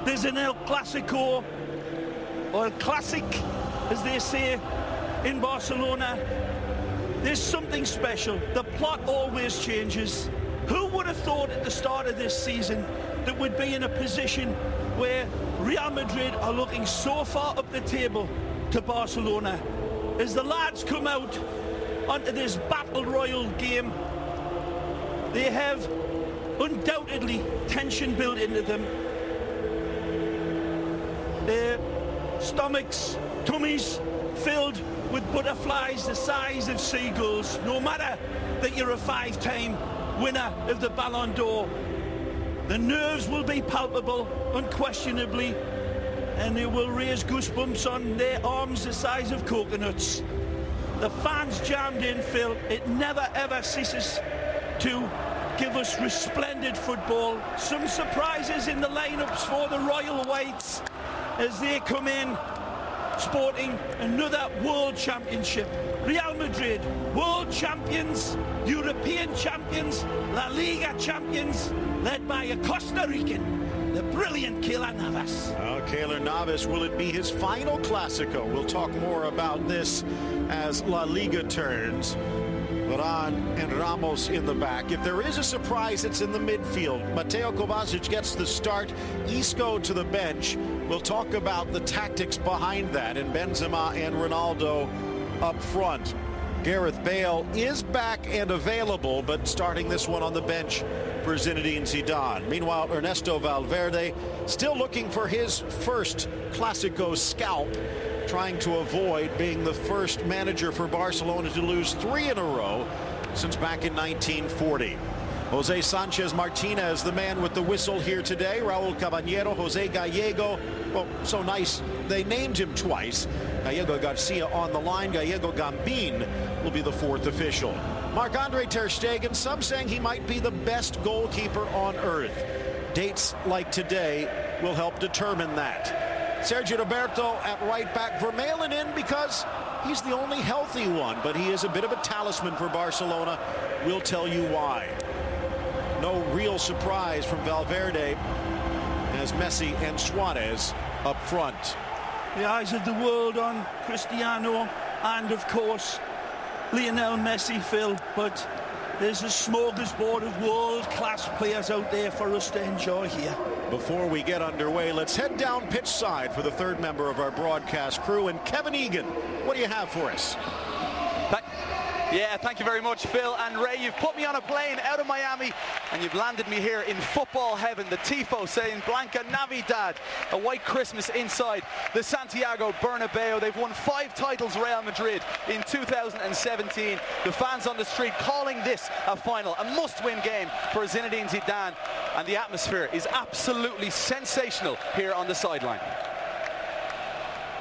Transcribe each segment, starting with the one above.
There's an El Clasico, or El Clasic, as they say in Barcelona. There's something special. The plot always changes. Who would have thought at the start of this season that we'd be in a position where Real Madrid are looking so far up the table to Barcelona? As the lads come out onto this battle royal game, they have undoubtedly tension built into them. Their stomachs, tummies filled with butterflies the size of seagulls, no matter that you're a 5-time winner of the Ballon d'Or. The nerves will be palpable, unquestionably, and they will raise goosebumps on their arms the size of coconuts. The fans jammed in, Phil. It never ever ceases to give us resplendent football. Some surprises in the lineups for the Royal Whites as they come in sporting another world championship. Real Madrid, world champions, European champions, La Liga champions, led by a Costa Rican, the brilliant Keylor Navas. Keylor Navas, will it be his final Clásico? We'll talk more about this as La Liga turns. Varane and Ramos in the back. If there is a surprise, it's in the midfield. Mateo Kovacic gets the start. Isco to the bench. We'll talk about the tactics behind that, and Benzema and Ronaldo up front. Gareth Bale is back and available, but starting this one on the bench for Zinedine Zidane. Meanwhile, Ernesto Valverde still looking for his first Clásico scalp, trying to avoid being the first manager for Barcelona to lose 3 in a row since back in 1940. Jose Sanchez Martinez, the man with the whistle here today. Raul Caballero, Jose Gallego. Well, so nice they named him twice. Gallego Garcia on the line. Gallego Gambin will be the 4th official. Marc-Andre ter Stegen, some saying he might be the best goalkeeper on earth. Dates like today will help determine that. Sergio Roberto at right back. Vermaelen in because he's the only healthy one, but he is a bit of a talisman for Barcelona. We'll tell you why. No real surprise from Valverde as Messi and Suarez up front. The eyes of the world on Cristiano and, of course, Lionel Messi, Phil, but there's a smorgasbord of world-class players out there for us to enjoy here. Before we get underway, let's head down pitch side for the third member of our broadcast crew. And Kevin Egan, what do you have for us? Yeah, thank you very much, Phil and Ray. You've put me on a plane out of Miami and you've landed me here in football heaven. The Tifo saying Blanca Navidad, a white Christmas inside the Santiago Bernabeu. They've won 5 titles, Real Madrid, in 2017. The fans on the street calling this a final, a must-win game for Zinedine Zidane. And the atmosphere is absolutely sensational here on the sideline.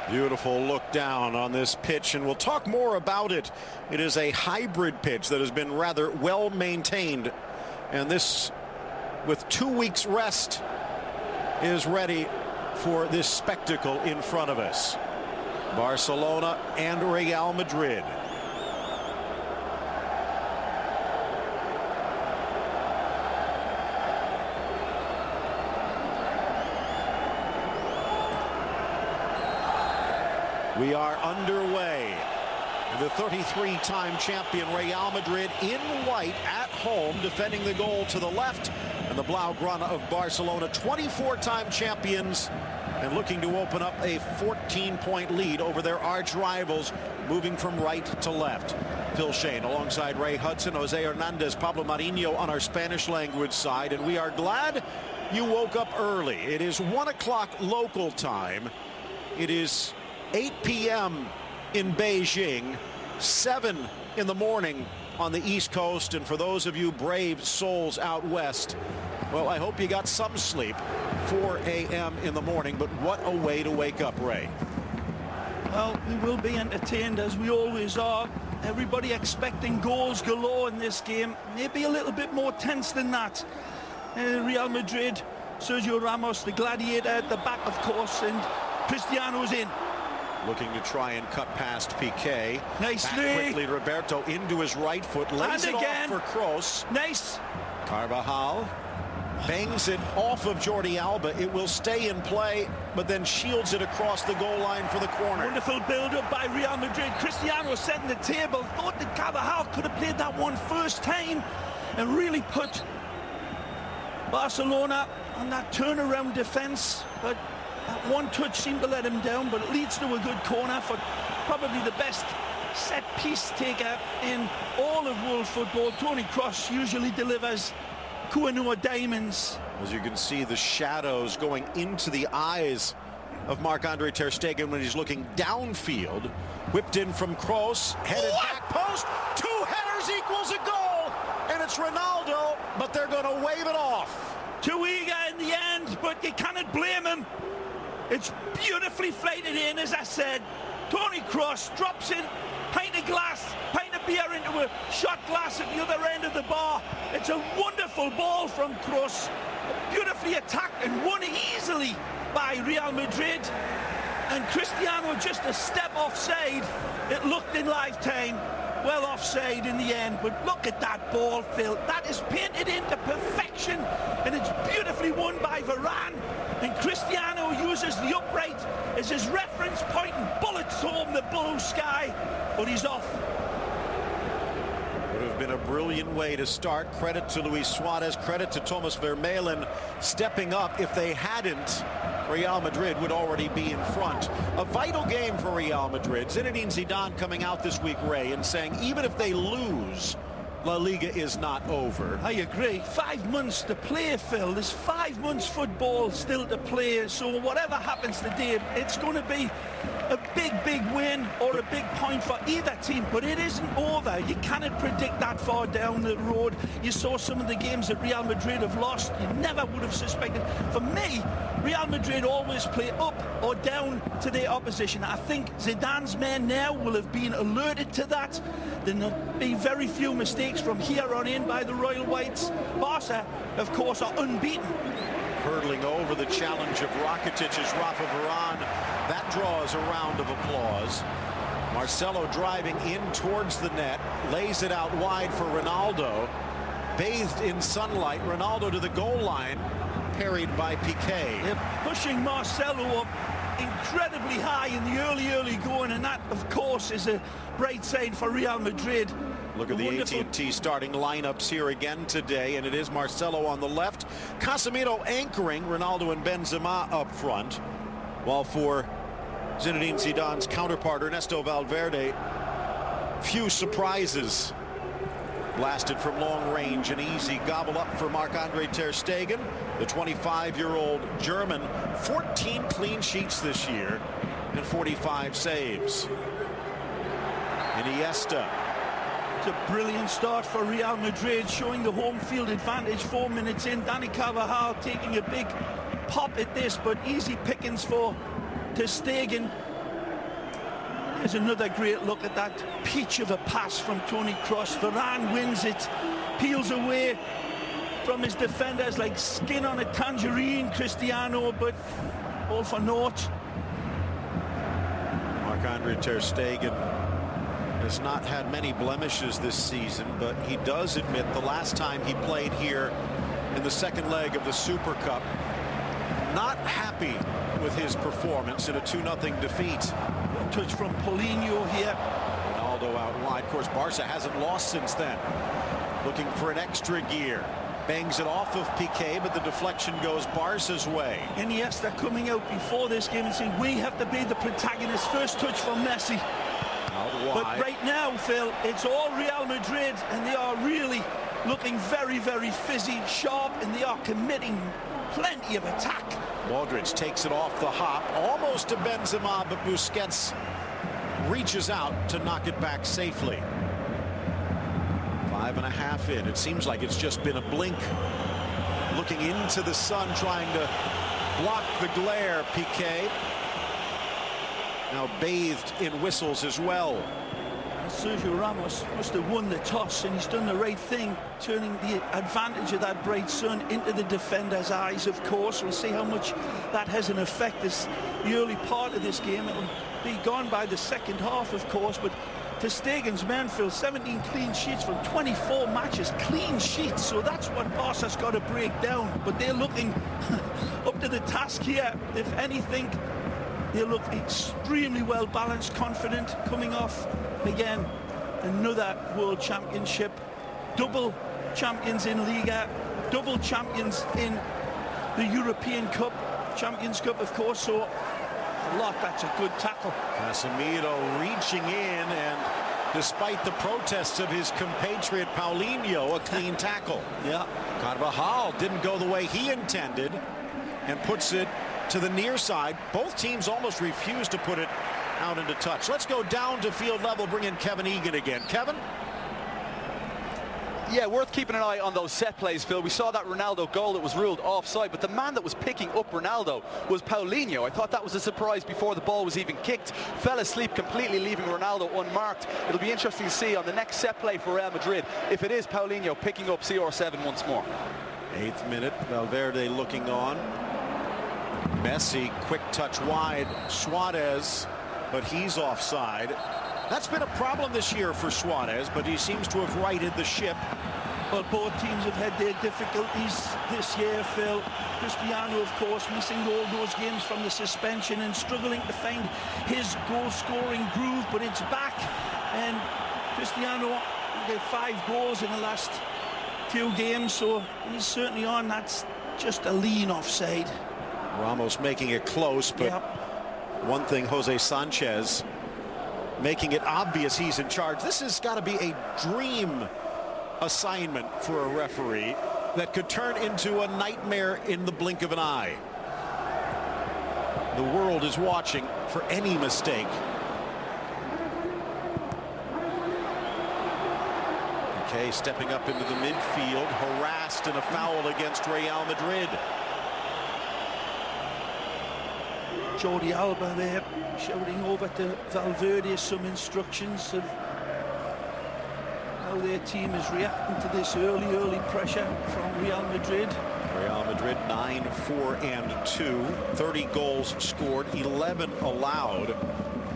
Beautiful look down on this pitch, and we'll talk more about it. It is a hybrid pitch that has been rather well maintained, and this, with 2 weeks rest, is ready for this spectacle in front of us. Barcelona and Real Madrid. We are underway. The 33-time champion Real Madrid in white at home, defending the goal to the left, and the Blaugrana of Barcelona, 24-time champions, and looking to open up a 14-point lead over their arch rivals, moving from right to left. Phil Shane alongside Ray Hudson, Jose Hernandez, Pablo Marinho on our Spanish language side, and we are glad you woke up early. It is 1 o'clock local time. It is 8 p.m. in Beijing, 7 in the morning on the East Coast, and for those of you brave souls out west, well, I hope you got some sleep. 4 a.m. in the morning, but what a way to wake up, Ray. Well, we will be entertained as we always are. Everybody expecting goals galore in this game. Maybe a little bit more tense than that. Real Madrid, Sergio Ramos, the gladiator at the back, of course, and Cristiano's in. Looking to try and cut past Piqué. Nicely. Back quickly, Roberto into his right foot. Lays it off for Kroos. Nice. Carvajal. Bangs it off of Jordi Alba. It will stay in play, but then shields it across the goal line for the corner. Wonderful build-up by Real Madrid. Cristiano setting the table. Thought that Carvajal could have played that one first time and really put Barcelona on that turnaround defence. But that one touch seemed to let him down, but it leads to a good corner for probably the best set-piece taker in all of world football. Toni Kroos usually delivers Kuanua diamonds. As you can see, the shadows going into the eyes of Marc-Andre ter Stegen when he's looking downfield. Whipped in from Kroos, headed back post. 2 headers equals a goal, and it's Ronaldo, but they're going to wave it off. Too eager in the end, but you cannot blame him. It's beautifully flighted in, as I said. Toni Kroos drops in, pint of beer into a shot glass at the other end of the bar. It's a wonderful ball from Kroos, beautifully attacked and won easily by Real Madrid. And Cristiano just a step offside. It looked in lifetime. Well offside in the end, but look at that ball, Phil. That is painted into perfection, and it's beautifully won by Varane. And Cristiano uses the upright as his reference point and bullets home the blue sky, but he's off. Would have been a brilliant way to start. Credit to Luis Suarez, credit to Thomas Vermaelen stepping up. If they hadn't, Real Madrid would already be in front. A vital game for Real Madrid. Zinedine Zidane coming out this week, Ray, and saying even if they lose, La Liga is not over. I agree. 5 months to play, Phil. There's 5 months football still to play. So whatever happens today, it's going to be a big win or a big point for either team. But it isn't over. You cannot predict that far down the road. You saw some of the games that Real Madrid have lost. You never would have suspected. For me, Real Madrid always play up or down to their opposition. I think Zidane's men now will have been alerted to that. There'll be very few mistakes from here on in by the Royal Whites. Barca, of course, are unbeaten. Hurdling over the challenge of Rakitic's Rafa Varane. That draws a round of applause. Marcelo driving in towards the net, lays it out wide for Ronaldo. Bathed in sunlight, Ronaldo to the goal line, parried by Piqué. They're pushing Marcelo up incredibly high in the early going, and that, of course, is a bright side for Real Madrid. Look at the AT&T starting lineups here again today, and it is Marcelo on the left, Casemiro anchoring, Ronaldo and Benzema up front, while for Zinedine Zidane's counterpart Ernesto Valverde, few surprises. Blasted from long range, an easy gobble up for Marc-Andre ter Stegen, the 25-year-old German. 14 clean sheets this year and 45 saves. Iniesta. It's a brilliant start for Real Madrid, showing the home field advantage 4 minutes in. Dani Carvajal taking a big pop at this, but easy pickings for ter Stegen. There's another great look at that peach of a pass from Toni Kroos. Varane wins it, peels away from his defenders like skin on a tangerine, Cristiano, but all for naught. Marc-Andre ter Stegen has not had many blemishes this season, but he does admit the last time he played here in the second leg of the Super Cup, not happy with his performance in a 2-0 defeat. Touch from Paulinho here. Ronaldo out wide. Of course, Barca hasn't lost since then. Looking for an extra gear. Bangs it off of Piqué, but the deflection goes Barca's way. Iniesta coming out before this game and saying, we have to be the protagonist. First touch from Messi. But right now, Phil, it's all Real Madrid, and they are really looking very fizzy, sharp, and they are committing plenty of attack. Modric takes it off the hop, almost to Benzema, but Busquets reaches out to knock it back safely. 5.5 in. It seems like it's just been a blink. Looking into the sun, trying to block the glare, Piqué. Now bathed in whistles as well. Sergio Ramos must have won the toss, and he's done the right thing, turning the advantage of that bright sun into the defender's eyes, of course. We'll see how much that has an effect. This the early part of this game. It'll be gone by the second half, of course, but Ter Stegen's men, Phil, 17 clean sheets from 24 matches. Clean sheets, so that's what Barca's got to break down. But they're looking up to the task here. If anything, they look extremely well balanced, confident, coming off, again, another World Championship. Double champions in Liga, double champions in the European Cup, Champions Cup, of course, so a lot. That's a good tackle. Casemiro reaching in, and despite the protests of his compatriot Paulinho, a clean tackle. Yeah. Carvajal didn't go the way he intended and puts it to the near side. Both teams almost refused to put it out into touch. Let's go down to field level, bring in Kevin Egan again. Kevin? Yeah, worth keeping an eye on those set plays, Phil. We saw that Ronaldo goal that was ruled offside, but the man that was picking up Ronaldo was Paulinho. I thought that was a surprise before the ball was even kicked. Fell asleep completely, leaving Ronaldo unmarked. It'll be interesting to see on the next set play for Real Madrid if it is Paulinho picking up CR7 once more. 8th minute, Valverde looking on. Messi, quick touch wide. Suarez, but he's offside. That's been a problem this year for Suarez, but he seems to have righted the ship. Well, both teams have had their difficulties this year, Phil. Cristiano, of course, missing all those games from the suspension and struggling to find his goal-scoring groove, but it's back. And Cristiano did 5 goals in the last few games, so he's certainly on. That's just a lean offside. Ramos making it close, but one thing, Jose Sanchez making it obvious he's in charge. This has got to be a dream assignment for a referee that could turn into a nightmare in the blink of an eye. The world is watching for any mistake. Okay, stepping up into the midfield, harassed in a foul against Real Madrid. Jordi Alba there shouting over to Valverde some instructions of how their team is reacting to this early pressure from Real Madrid. Real Madrid 9-4-2, 30 goals scored, 11 allowed.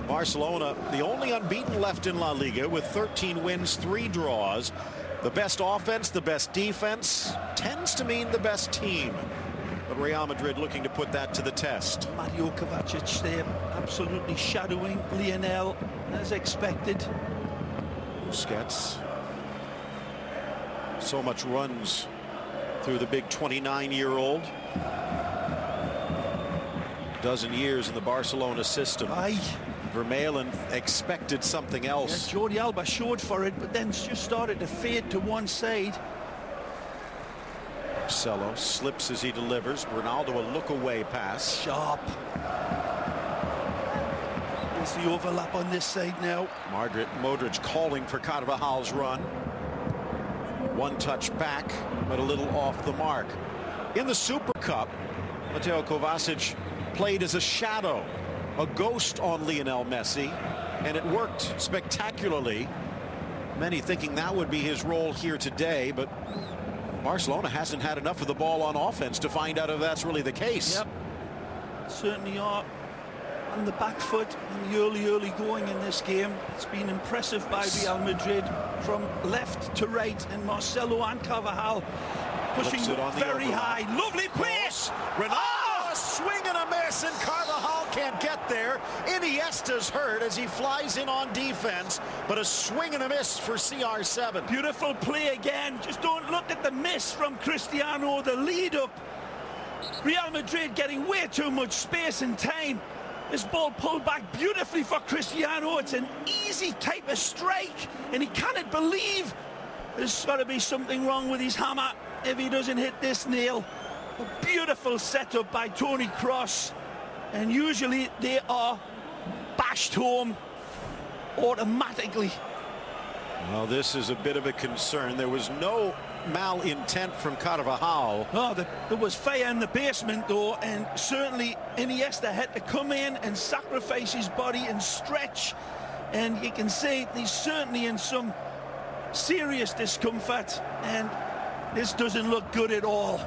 Barcelona, the only unbeaten left in La Liga with 13 wins, 3 draws. The best offense, the best defense, tends to mean the best team. But Real Madrid looking to put that to the test. Mario Kovacic there absolutely shadowing Lionel as expected. Busquets. So much runs through the big 29-year-old. Dozen years in the Barcelona system. Aye. Vermaelen expected something else. Yeah, Jordi Alba showed for it, but then just started to fade to one side. Marcelo slips as he delivers. Ronaldo a look-away pass. Sharp. There's the overlap on this side now. Modric calling for Carvajal's run. One touch back, but a little off the mark. In the Super Cup, Mateo Kovacic played as a shadow, a ghost on Lionel Messi, and it worked spectacularly. Many thinking that would be his role here today, but Barcelona hasn't had enough of the ball on offense to find out if that's really the case. Yep, certainly are on the back foot in the early going in this game. It's been impressive by Real Madrid from left to right, and Marcelo and Carvajal pushing very high. Lovely pass. Ronaldo, a swing and a miss, and Carvajal can't get there. Iniesta's hurt as he flies in on defense, but a swing and a miss for CR7. Beautiful play again. Just don't look at the miss from Cristiano, the lead up. Real Madrid getting way too much space and time. This ball pulled back beautifully for Cristiano. It's an easy type of strike, and he cannot believe there's got to be something wrong with his hammer if he doesn't hit this nail. A beautiful setup by Toni Kroos, and usually they are bashed home automatically. Well, this is a bit of a concern. There was no malintent from Carvajal. Oh, there was fire in the basement though, and certainly Iniesta had to come in and sacrifice his body and stretch, and you can see he's certainly in some serious discomfort, and this doesn't look good at all.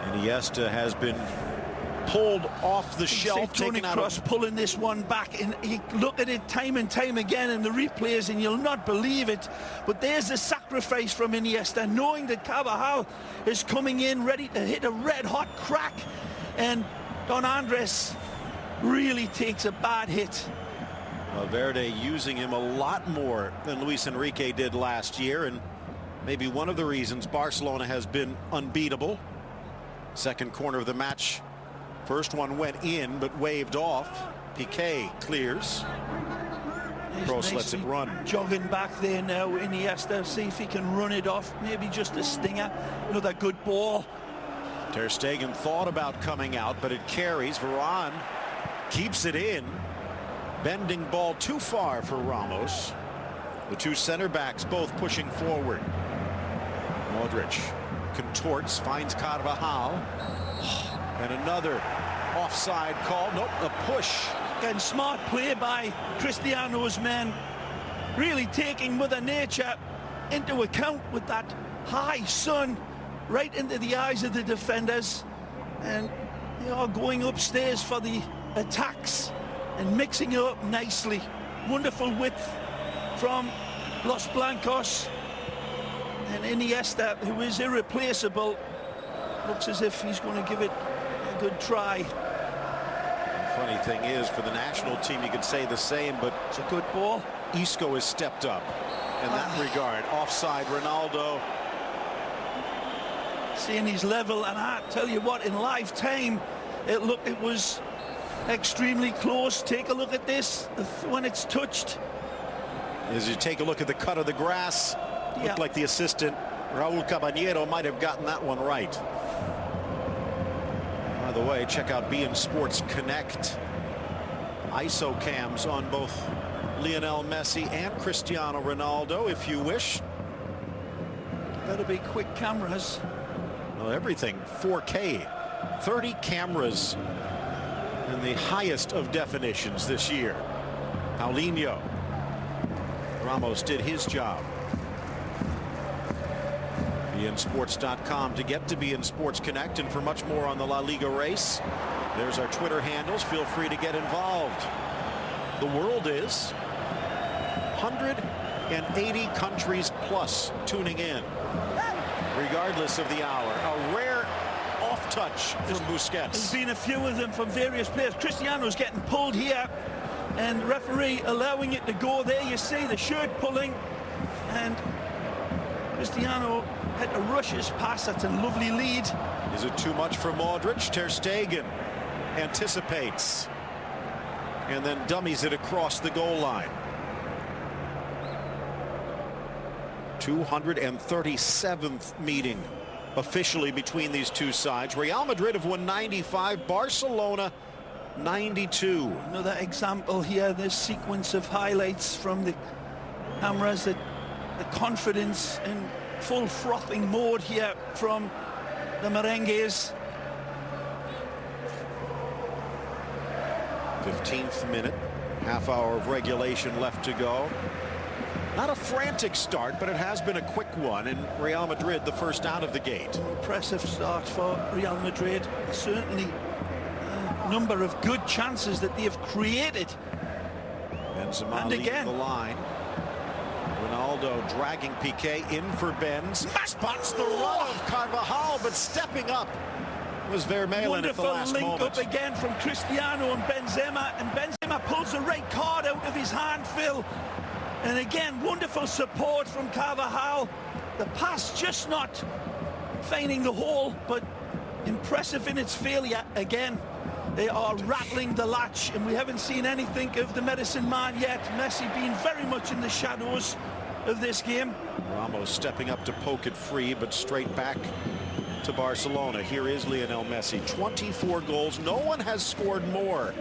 Iniesta has been pulled off the shelf, Tony taken out Kroos pulling this one back, and you look at it time and time again in the replays and you'll not believe it, but there's the sacrifice from Iniesta, knowing that Carvajal is coming in ready to hit a red hot crack, and Don Andres really takes a bad hit. Valverde using him a lot more than Luis Enrique did last year, and maybe one of the reasons Barcelona has been unbeatable. Second corner of the match. First one went in but waved off. Piqué clears. Kroos lets it run. Jogging back there now, Iniesta, see if he can run it off. Maybe just a stinger. Another good ball. Ter Stegen thought about coming out, but it carries. Varane keeps it in. Bending ball too far for Ramos. The two center backs both pushing forward. Modric contorts, finds Carvajal. And another offside call. Nope, a push. Again, smart play by Cristiano's men. Really taking Mother Nature into account with that high sun right into the eyes of the defenders. And they are going upstairs for the attacks and mixing it up nicely. Wonderful width from Los Blancos. And Iniesta, who is irreplaceable, looks as if he's going to give it a good try. Funny thing is, for the national team, you could say the same, but it's a good ball. Isco has stepped up in that regard. Offside, Ronaldo. Seeing his level, and I tell you what, in live time, it was extremely close. Take a look at this when it's touched. As you take a look at the cut of the grass, looked like the assistant Raul Caballero might have gotten that one right. By the way, check out beIN Sports Connect. ISO cams on both Lionel Messi and Cristiano Ronaldo, if you wish. Better be quick cameras. Well, everything 4K, 30 cameras in the highest of definitions this year. Paulinho. Ramos did his job. beINSports.com to get to beIN Sports Connect, and for much more on the La Liga race, there's our Twitter handles. Feel free to get involved. The world is 180 countries plus tuning in, regardless of the hour. A rare off touch from Busquets. There's been a few of them from various players. Cristiano's getting pulled here, and referee allowing it to go. There you see the shirt pulling, and Cristiano had to rush his pass. That's a lovely lead. Is it too much for Modric? Ter Stegen anticipates and then dummies it across the goal line. 237th meeting officially between these two sides. Real Madrid have won 95, Barcelona 92. Another example here, this sequence of highlights from the cameras, the confidence in full frothing mode here from the Merengues. 15th minute, half hour of regulation left to go. Not a frantic start, but it has been a quick one, and Real Madrid the first out of the gate. Impressive start for Real Madrid. Certainly a number of good chances that they have created. Benzema and again, the line. Ronaldo dragging Piqué in for Benz. Spots the run of Carvajal, but stepping up was Vermaelen at the last moment. Wonderful link up again from Cristiano and Benzema pulls the right card out of his hand, Phil. And again, wonderful support from Carvajal. The pass just not finding the hole, but impressive in its failure again. They are rattling the latch, and we haven't seen anything of the medicine man yet. Messi being very much in the shadows of this game. Ramos stepping up to poke it free, but straight back to Barcelona. Here is Lionel Messi, 24 goals. No one has scored more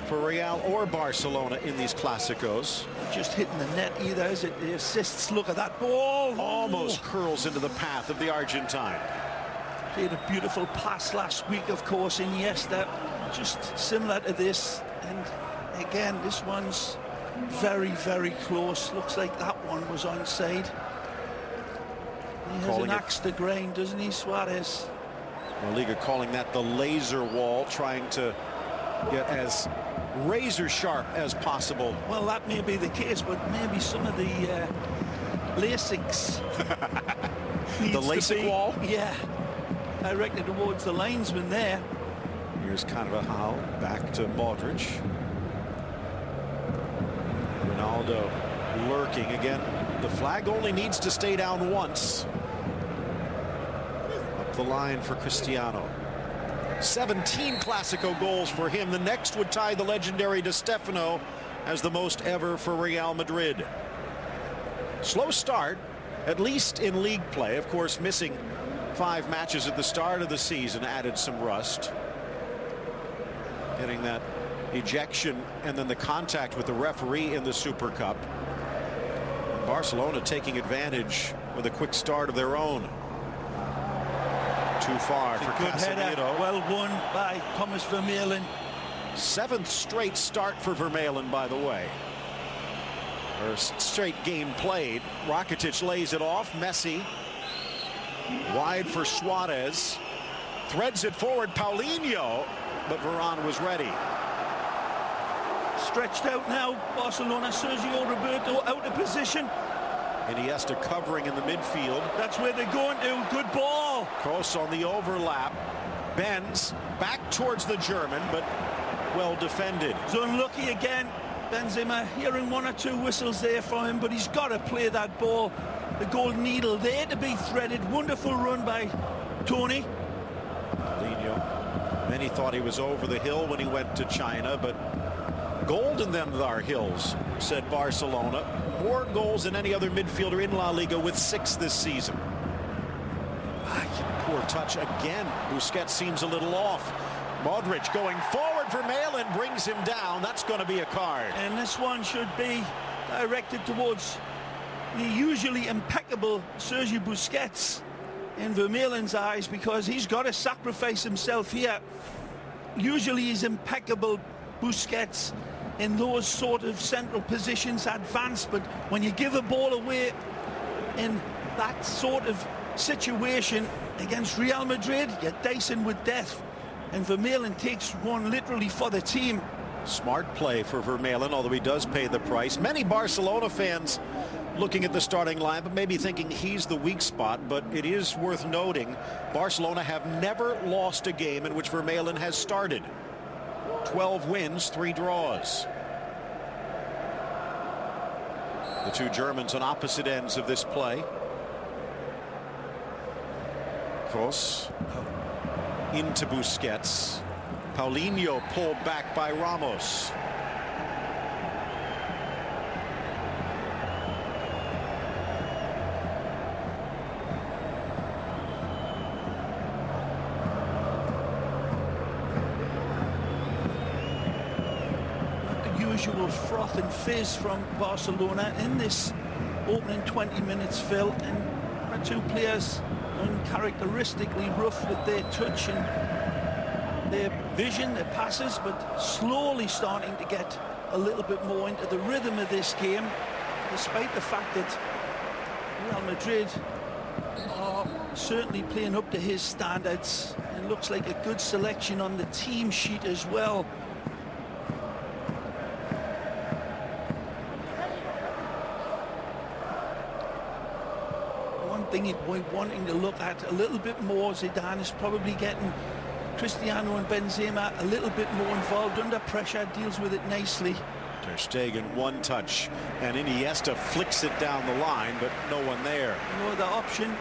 for Real or Barcelona in these Clásicos. Just hitting the net either, is it? The assists, look at that ball. Almost curls into the path of the Argentine. Played a beautiful pass last week, of course, Iniesta. Just similar to this. And again, this one's very, very close. Looks like that one was onside. He has an axe to grind, doesn't he, Suarez? La Liga calling that the laser wall, trying to get as razor sharp as possible. Well, that may be the case, but maybe some of the LASIKs the LASIK wall? Yeah, directed towards the linesman there. Here's Carvajal back to Modric. Ronaldo lurking again. The flag only needs to stay down once. Up the line for Cristiano. 17 Clasico goals for him. The next would tie the legendary Di Stefano as the most ever for Real Madrid. Slow start, at least in league play. Of course, missing 5 matches at the start of the season added some rust. Getting that ejection and then the contact with the referee in the Super Cup. Barcelona taking advantage with a quick start of their own. Too far for Casemiro. Well won by Thomas Vermaelen. 7th straight start for Vermaelen, by the way. First straight game played. Rakitic lays it off. Messi wide for Suarez. Threads it forward. Paulinho, but Varane was ready. Stretched out now. Barcelona. Sergio Roberto out of position. Iniesta covering in the midfield. That's where they're going to. Good ball. Kroos on the overlap. Bends back towards the German, but well defended. He's unlucky again. Benzema hearing 1 or 2 whistles there for him, but he's got to play that ball. The golden needle there to be threaded. Wonderful run by Tony. Paulinho. Many thought he was over the hill when he went to China, but gold in them are hills, said Barcelona. More goals than any other midfielder in La Liga with 6 this season. Poor touch again. Busquets seems a little off. Modric going forward. Vermaelen brings him down. That's going to be a card. And this one should be directed towards the usually impeccable Sergio Busquets in Vermaelen's eyes, because he's got to sacrifice himself here. Usually he's impeccable, Busquets, in those sort of central positions, advanced, but when you give a ball away in that sort of situation against Real Madrid, you're dicing with death, and Vermaelen takes one literally for the team. Smart play for Vermaelen, although he does pay the price. Many Barcelona fans looking at the starting line, but maybe thinking he's the weak spot. But it is worth noting, Barcelona have never lost a game in which Vermaelen has started. 12 wins, 3 draws. The 2 Germans on opposite ends of this play. Kroos into Busquets. Paulinho pulled back by Ramos. Usual froth and fizz from Barcelona in this opening 20 minutes, Phil, and 1 or 2 players uncharacteristically rough with their touch and their vision, their passes, but slowly starting to get a little bit more into the rhythm of this game, despite the fact that Real Madrid are certainly playing up to his standards. It looks like a good selection on the team sheet as well. Thing we're wanting to look at a little bit more, Zidane is probably getting Cristiano and Benzema a little bit more involved under pressure, deals with it nicely. Ter Stegen 1 touch, and Iniesta flicks it down the line, but no one there. No other option.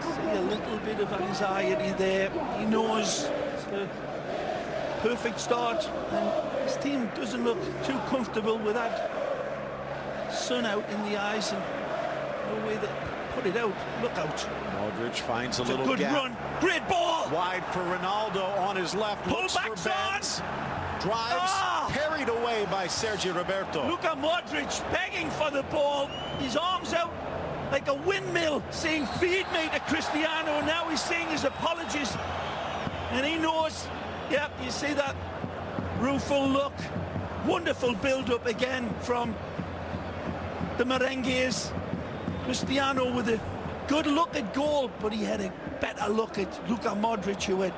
See a little bit of anxiety there. He knows it's a perfect start, and his team doesn't look too comfortable with that sun out in the eyes, and no way that put it out. Look out. Modric finds a little good gap. Run. Great ball. Wide for Ronaldo on his left. Pull looks back for Benz. Drives. Carried away by Sergio Roberto. Look at Modric begging for the ball. His arms out like a windmill, saying feed me to Cristiano. Now he's saying his apologies. And he knows. Yep, you see that rueful look. Wonderful build-up again from the Merengues. Cristiano with a good look at goal, but he had a better look at Luka Modric, who had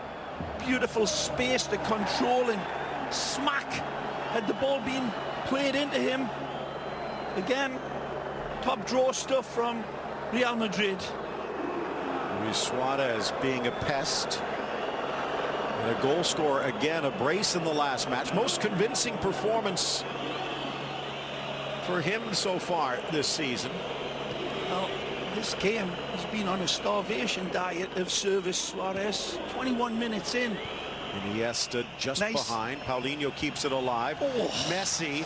beautiful space to control, and smack had the ball been played into him. Again, top draw stuff from Real Madrid. Luis Suarez being a pest. And a goal scorer again, a brace in the last match. Most convincing performance for him so far this season. Well, this game has been on a starvation diet of service. Suarez, 21 minutes in. Iniesta just Nice. behind. Paulinho keeps it alive. Oh. Messi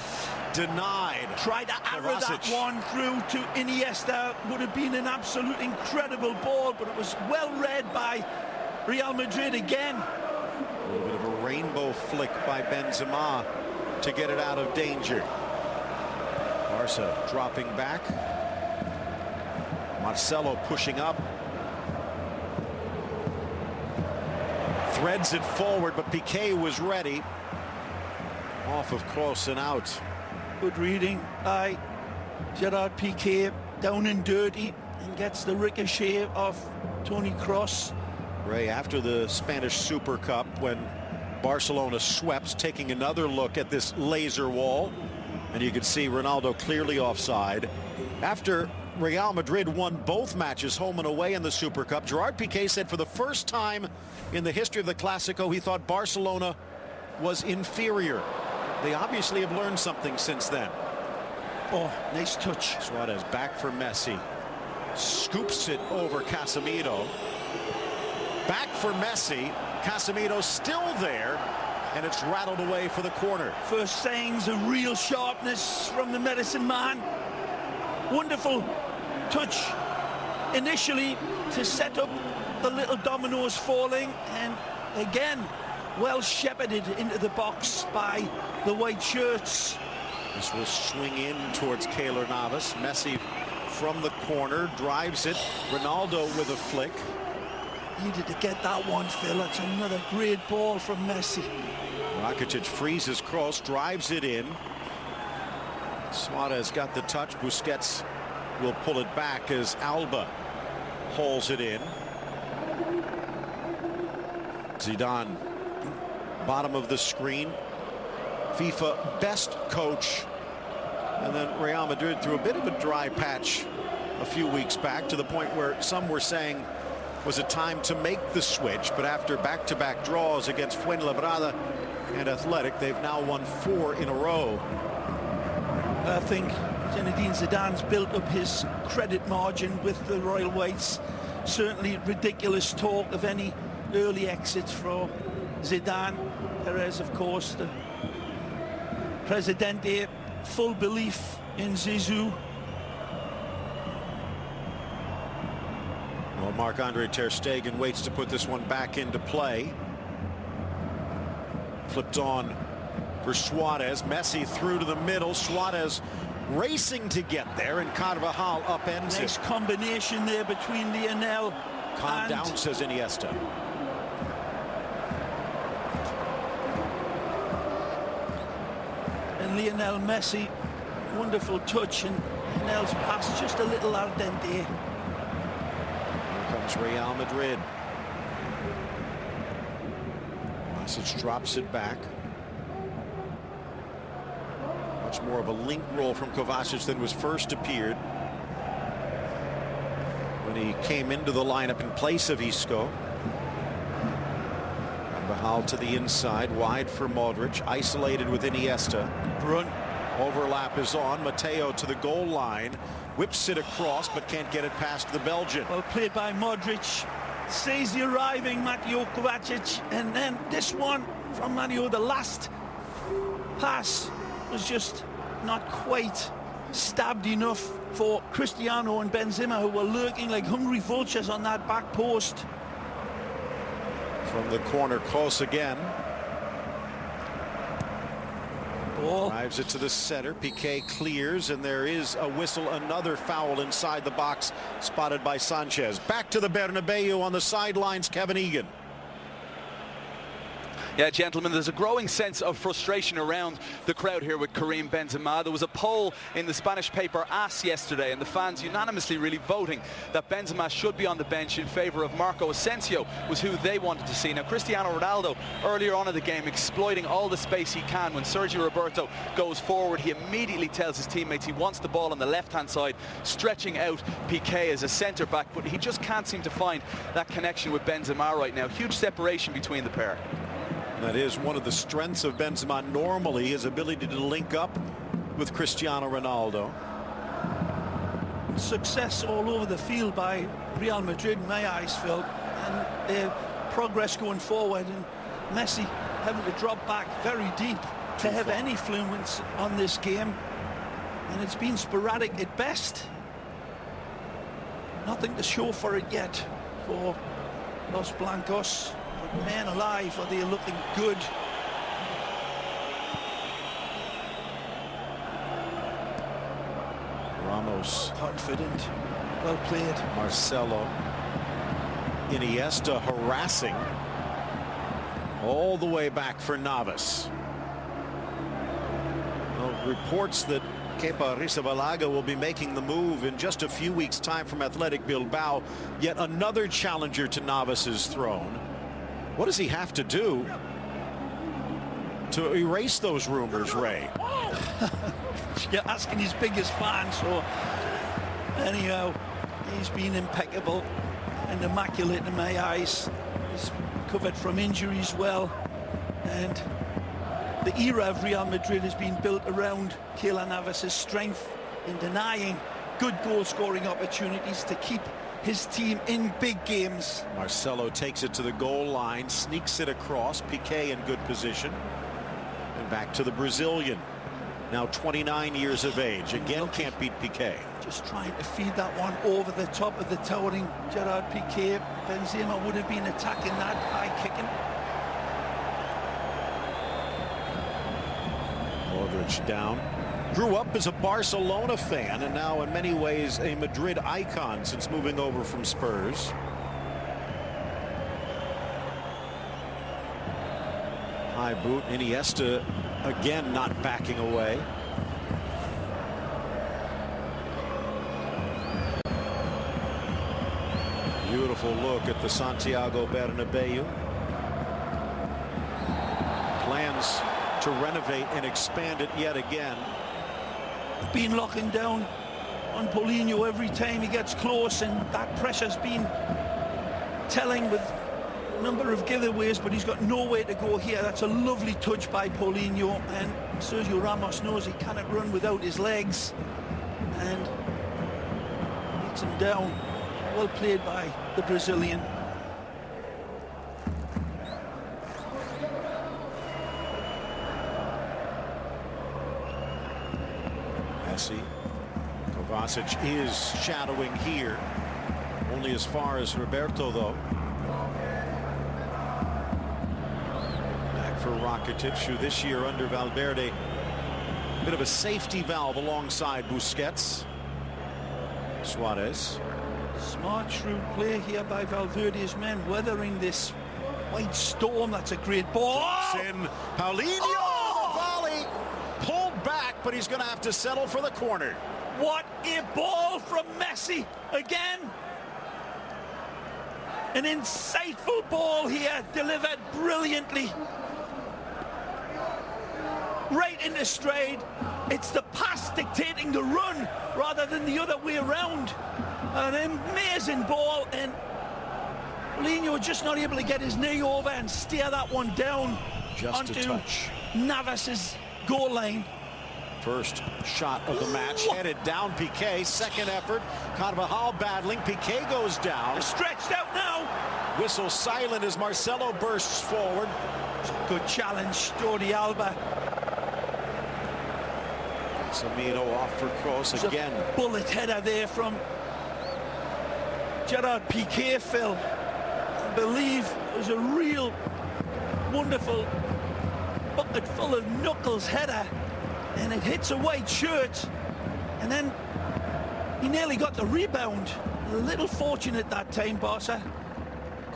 denied. Tried to arrow that Kovacic. one through to Iniesta. Would have been an absolute incredible ball, but it was well read by Real Madrid again. A little bit of a rainbow flick by Benzema to get it out of danger. Barca dropping back. Marcelo pushing up. Threads it forward, but Piqué was ready. Off of Kroos and out. Good reading by Gerard Piqué, down and dirty, and gets the ricochet of Toni Kroos. Ray, after the Spanish Super Cup, when Barcelona swept, taking another look at this laser wall, and you can see Ronaldo clearly offside. After Real Madrid won both matches, home and away, in the Super Cup, Gerard Piqué said for the first time in the history of the Clásico, he thought Barcelona was inferior. They obviously have learned something since then. Oh, nice touch. Suarez back for Messi. Scoops it over Casemiro. Back for Messi. Casemiro still there, and it's rattled away for the corner. First signs of real sharpness from the medicine man. Wonderful touch initially to set up the little dominoes falling, and again well shepherded into the box by the white shirts. This will swing in towards Keylor Navas. Messi from the corner drives it. Ronaldo with a flick. Needed to get that one, Phil. That's another great ball from Messi. Rakitic freezes Kroos, drives it in. Suarez got the touch. Busquets will pull it back as Alba hauls it in. Zidane, bottom of the screen. FIFA best coach. And then Real Madrid through a bit of a dry patch a few weeks back, to the point where some were saying was it time to make the switch. But after back-to-back draws against Fuenlabrada and Athletic, they've now won 4 in a row. I think Zinedine Zidane's built up his credit margin with the Royal Whites. Certainly ridiculous talk of any early exits for Zidane. Perez, of course, the Presidente, full belief in Zizou. Well, Marc-Andre ter Stegen waits to put this one back into play. Flipped on for Suarez. Messi through to the middle. Suarez racing to get there, and Carvajal upends Nice it. combination there between Lionel Calm and down, says Iniesta. Lionel Messi. Wonderful touch, and Lionel's pass just a little al dente. Here comes Real Madrid. Kovacic drops it back. Much more of a link roll from Kovacic than was first appeared when he came into the lineup in place of Isco. Carvajal to the inside, wide for Modric, isolated with Iniesta. Run. Overlap is on. Mateo to the goal line, whips it across, but can't get it past the Belgian. Well played by Modric. Sees the arriving Mateo Kovacic, and then this one from Mateo. The last pass was just not quite stabbed enough for Cristiano and Benzema, who were lurking like hungry vultures on that back post. From the corner, Kroos again. Ball. Drives it to the center. Piqué clears, and there is a whistle. Another foul inside the box, spotted by Sanchez. Back to the Bernabeu on the sidelines, Kevin Egan. Yeah, gentlemen, there's a growing sense of frustration around the crowd here with Karim Benzema. There was a poll in the Spanish paper AS yesterday, and the fans unanimously really voting that Benzema should be on the bench in favour of Marco Asensio, was who they wanted to see. Now, Cristiano Ronaldo, earlier on in the game, exploiting all the space he can. When Sergio Roberto goes forward, he immediately tells his teammates he wants the ball on the left-hand side, stretching out Piqué as a centre-back, but he just can't seem to find that connection with Benzema right now. Huge separation between the pair. That is one of the strengths of Benzema normally, his ability to link up with Cristiano Ronaldo. Success all over the field by Real Madrid, in my eyes, Phil, and their progress going forward, and Messi having to drop back very deep to have any influence on this game, and it's been sporadic at best. Nothing to show for it yet for Los Blancos. But man alive, are they looking good. Ramos. Confident. Well played. Marcelo. Iniesta harassing. All the way back for Navas. Well, reports that Kepa Arrizabalaga will be making the move in just a few weeks' time from Athletic Bilbao. Yet another challenger to Navas's throne. What does he have to do to erase those rumors, Ray? You're asking his biggest fan, so anyhow, he's been impeccable and immaculate in my eyes. He's recovered from injuries well, and the era of Real Madrid has been built around Keylor Navas' strength in denying good goal-scoring opportunities to keep his team in big games. Marcelo takes it to the goal line, sneaks it across. Piqué in good position. And back to the Brazilian, now 29 years of age. Again, can't beat Piqué. Just trying to feed that one over the top of the towering Gerard Piqué. Benzema would have been attacking that, high kicking. Modric down. Grew up as a Barcelona fan and now in many ways a Madrid icon since moving over from Spurs. High boot. Iniesta again not backing away. Beautiful look at the Santiago Bernabeu. Plans to renovate and expand it yet again. Been locking down on Paulinho every time he gets close, and that pressure's been telling with a number of giveaways, but he's got nowhere to go here. That's a lovely touch by Paulinho, and Sergio Ramos knows he cannot run without his legs and gets him down. Well played by the Brazilian. Messi. Kovacic is shadowing here. Only as far as Roberto, though. Back for Rakitic, who this year under Valverde, bit of a safety valve alongside Busquets. Suarez. Smart, shrewd play here by Valverde's men, weathering this white storm. That's a great ball. In Paulinho, the volley pulled back, but he's going to have to settle for the corner. What a ball from Messi again. An insightful ball here, delivered brilliantly. Right into stride. It's the pass dictating the run rather than the other way around. An amazing ball, and Paulinho just not able to get his knee over and steer that one down Just onto a touch. Navas's goal line. First shot of the match, headed down Piqué. Second effort, Carvajal battling. Piqué goes down. Stretched out now. Whistle silent as Marcelo bursts forward. Good challenge, Jordi Alba. Samino off for cross again. A bullet header there from Gerard Piqué, Phil. I believe it was a real wonderful bucket full of knuckles header, and it hits a white shirt, and then he nearly got the rebound. A little fortunate that time, Barca.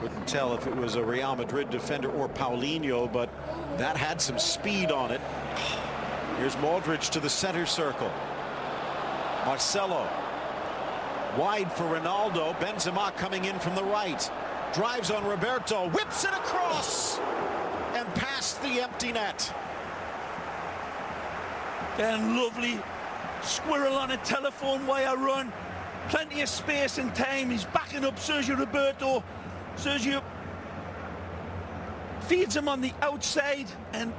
Couldn't tell if it was a Real Madrid defender or Paulinho, but that had some speed on it. Here's Modric to the center circle. Marcelo. Wide for Ronaldo. Benzema coming in from the right. Drives on Roberto. Whips it across. And past the empty net. Again, lovely squirrel on a telephone wire run. Plenty of space and time. He's backing up Sergio Roberto. Sergio feeds him on the outside, and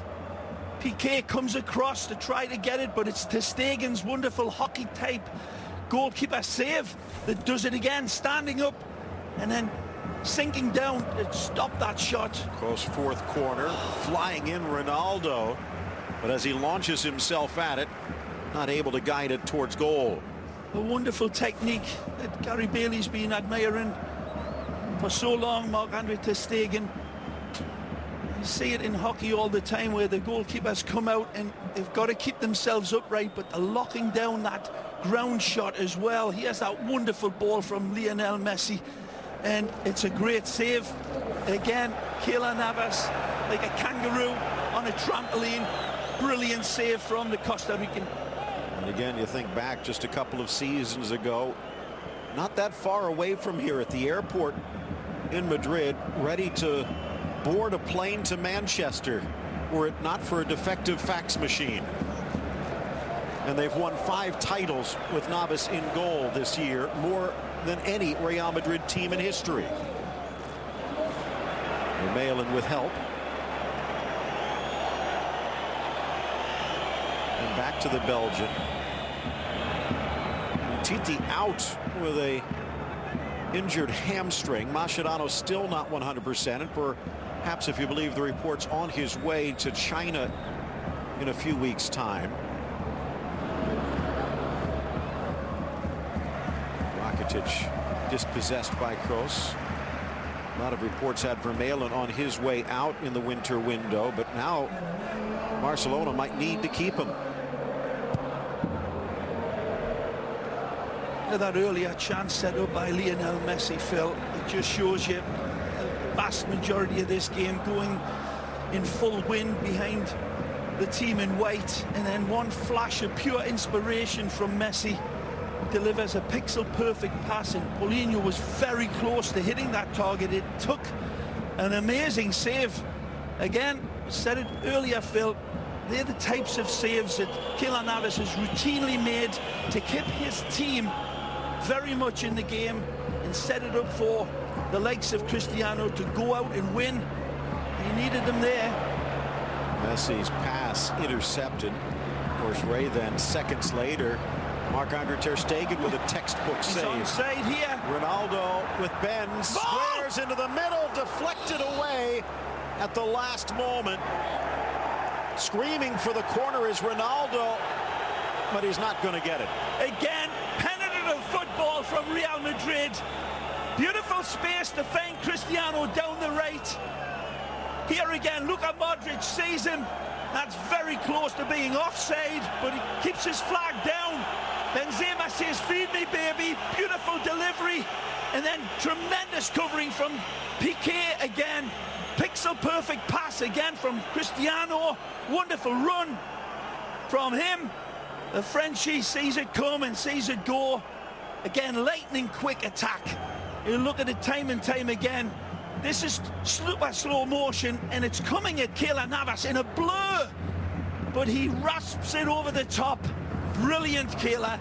Piqué comes across to try to get it, but it's ter Stegen's wonderful hockey type goalkeeper save that does it again, standing up and then sinking down to stop that shot. Close fourth corner, flying in Ronaldo, but as he launches himself at it, not able to guide it towards goal. A wonderful technique that Gary Bailey's been admiring for so long, Marc-Andre ter Stegen. You see it in hockey all the time where the goalkeepers come out and they've got to keep themselves upright, but they're locking down that ground shot as well. He has that wonderful ball from Lionel Messi, and it's a great save. Again, Keylor Navas, like a kangaroo on a trampoline. Brilliant save from the Costa Rican. And again, you think back just a couple of seasons ago, not that far away from here at the airport in Madrid, ready to board a plane to Manchester were it not for a defective fax machine. And they've won 5 titles with Navas in goal this year, more than any Real Madrid team in history. Vermaelen with help. And back to the Belgian. Titi out with a injured hamstring. Mascherano still not 100%, and perhaps, if you believe the reports, on his way to China in a few weeks' time. Rakitic dispossessed by Kroos. A lot of reports had Vermaelen on his way out in the winter window, but now Barcelona might need to keep him. That earlier chance set up by Lionel Messi, Phil, it just shows you the vast majority of this game going in full wind behind the team in white, and then one flash of pure inspiration from Messi delivers a pixel perfect pass, and Paulinho was very close to hitting that target. It took an amazing save. Again, said it earlier, Phil, they're the types of saves that Keylor Navas has routinely made to keep his team very much in the game and set it up for the likes of Cristiano to go out and win. He needed them there. Messi's pass intercepted. Of course, Ray then seconds later, Marc-Andre ter Stegen with a textbook save. He's onside here. Ronaldo with Ben, squares into the middle, deflected away at the last moment. Screaming for the corner is Ronaldo, but he's not going to get it. Again, penetrative football from Real Madrid. Beautiful space to find Cristiano down the right. Here again, Luka Modric sees him. That's very close to being offside, but he keeps his flag down. Benzema says, "Feed me, baby." Beautiful delivery, and then tremendous covering from Piqué again. Pixel perfect pass again from Cristiano. Wonderful run from him. The Frenchie sees it come and sees it go. Again, lightning quick attack. You look at it time and time again. This is super slow motion, and it's coming at Keylor Navas in a blur, but he rasps it over the top. Brilliant, Keylor.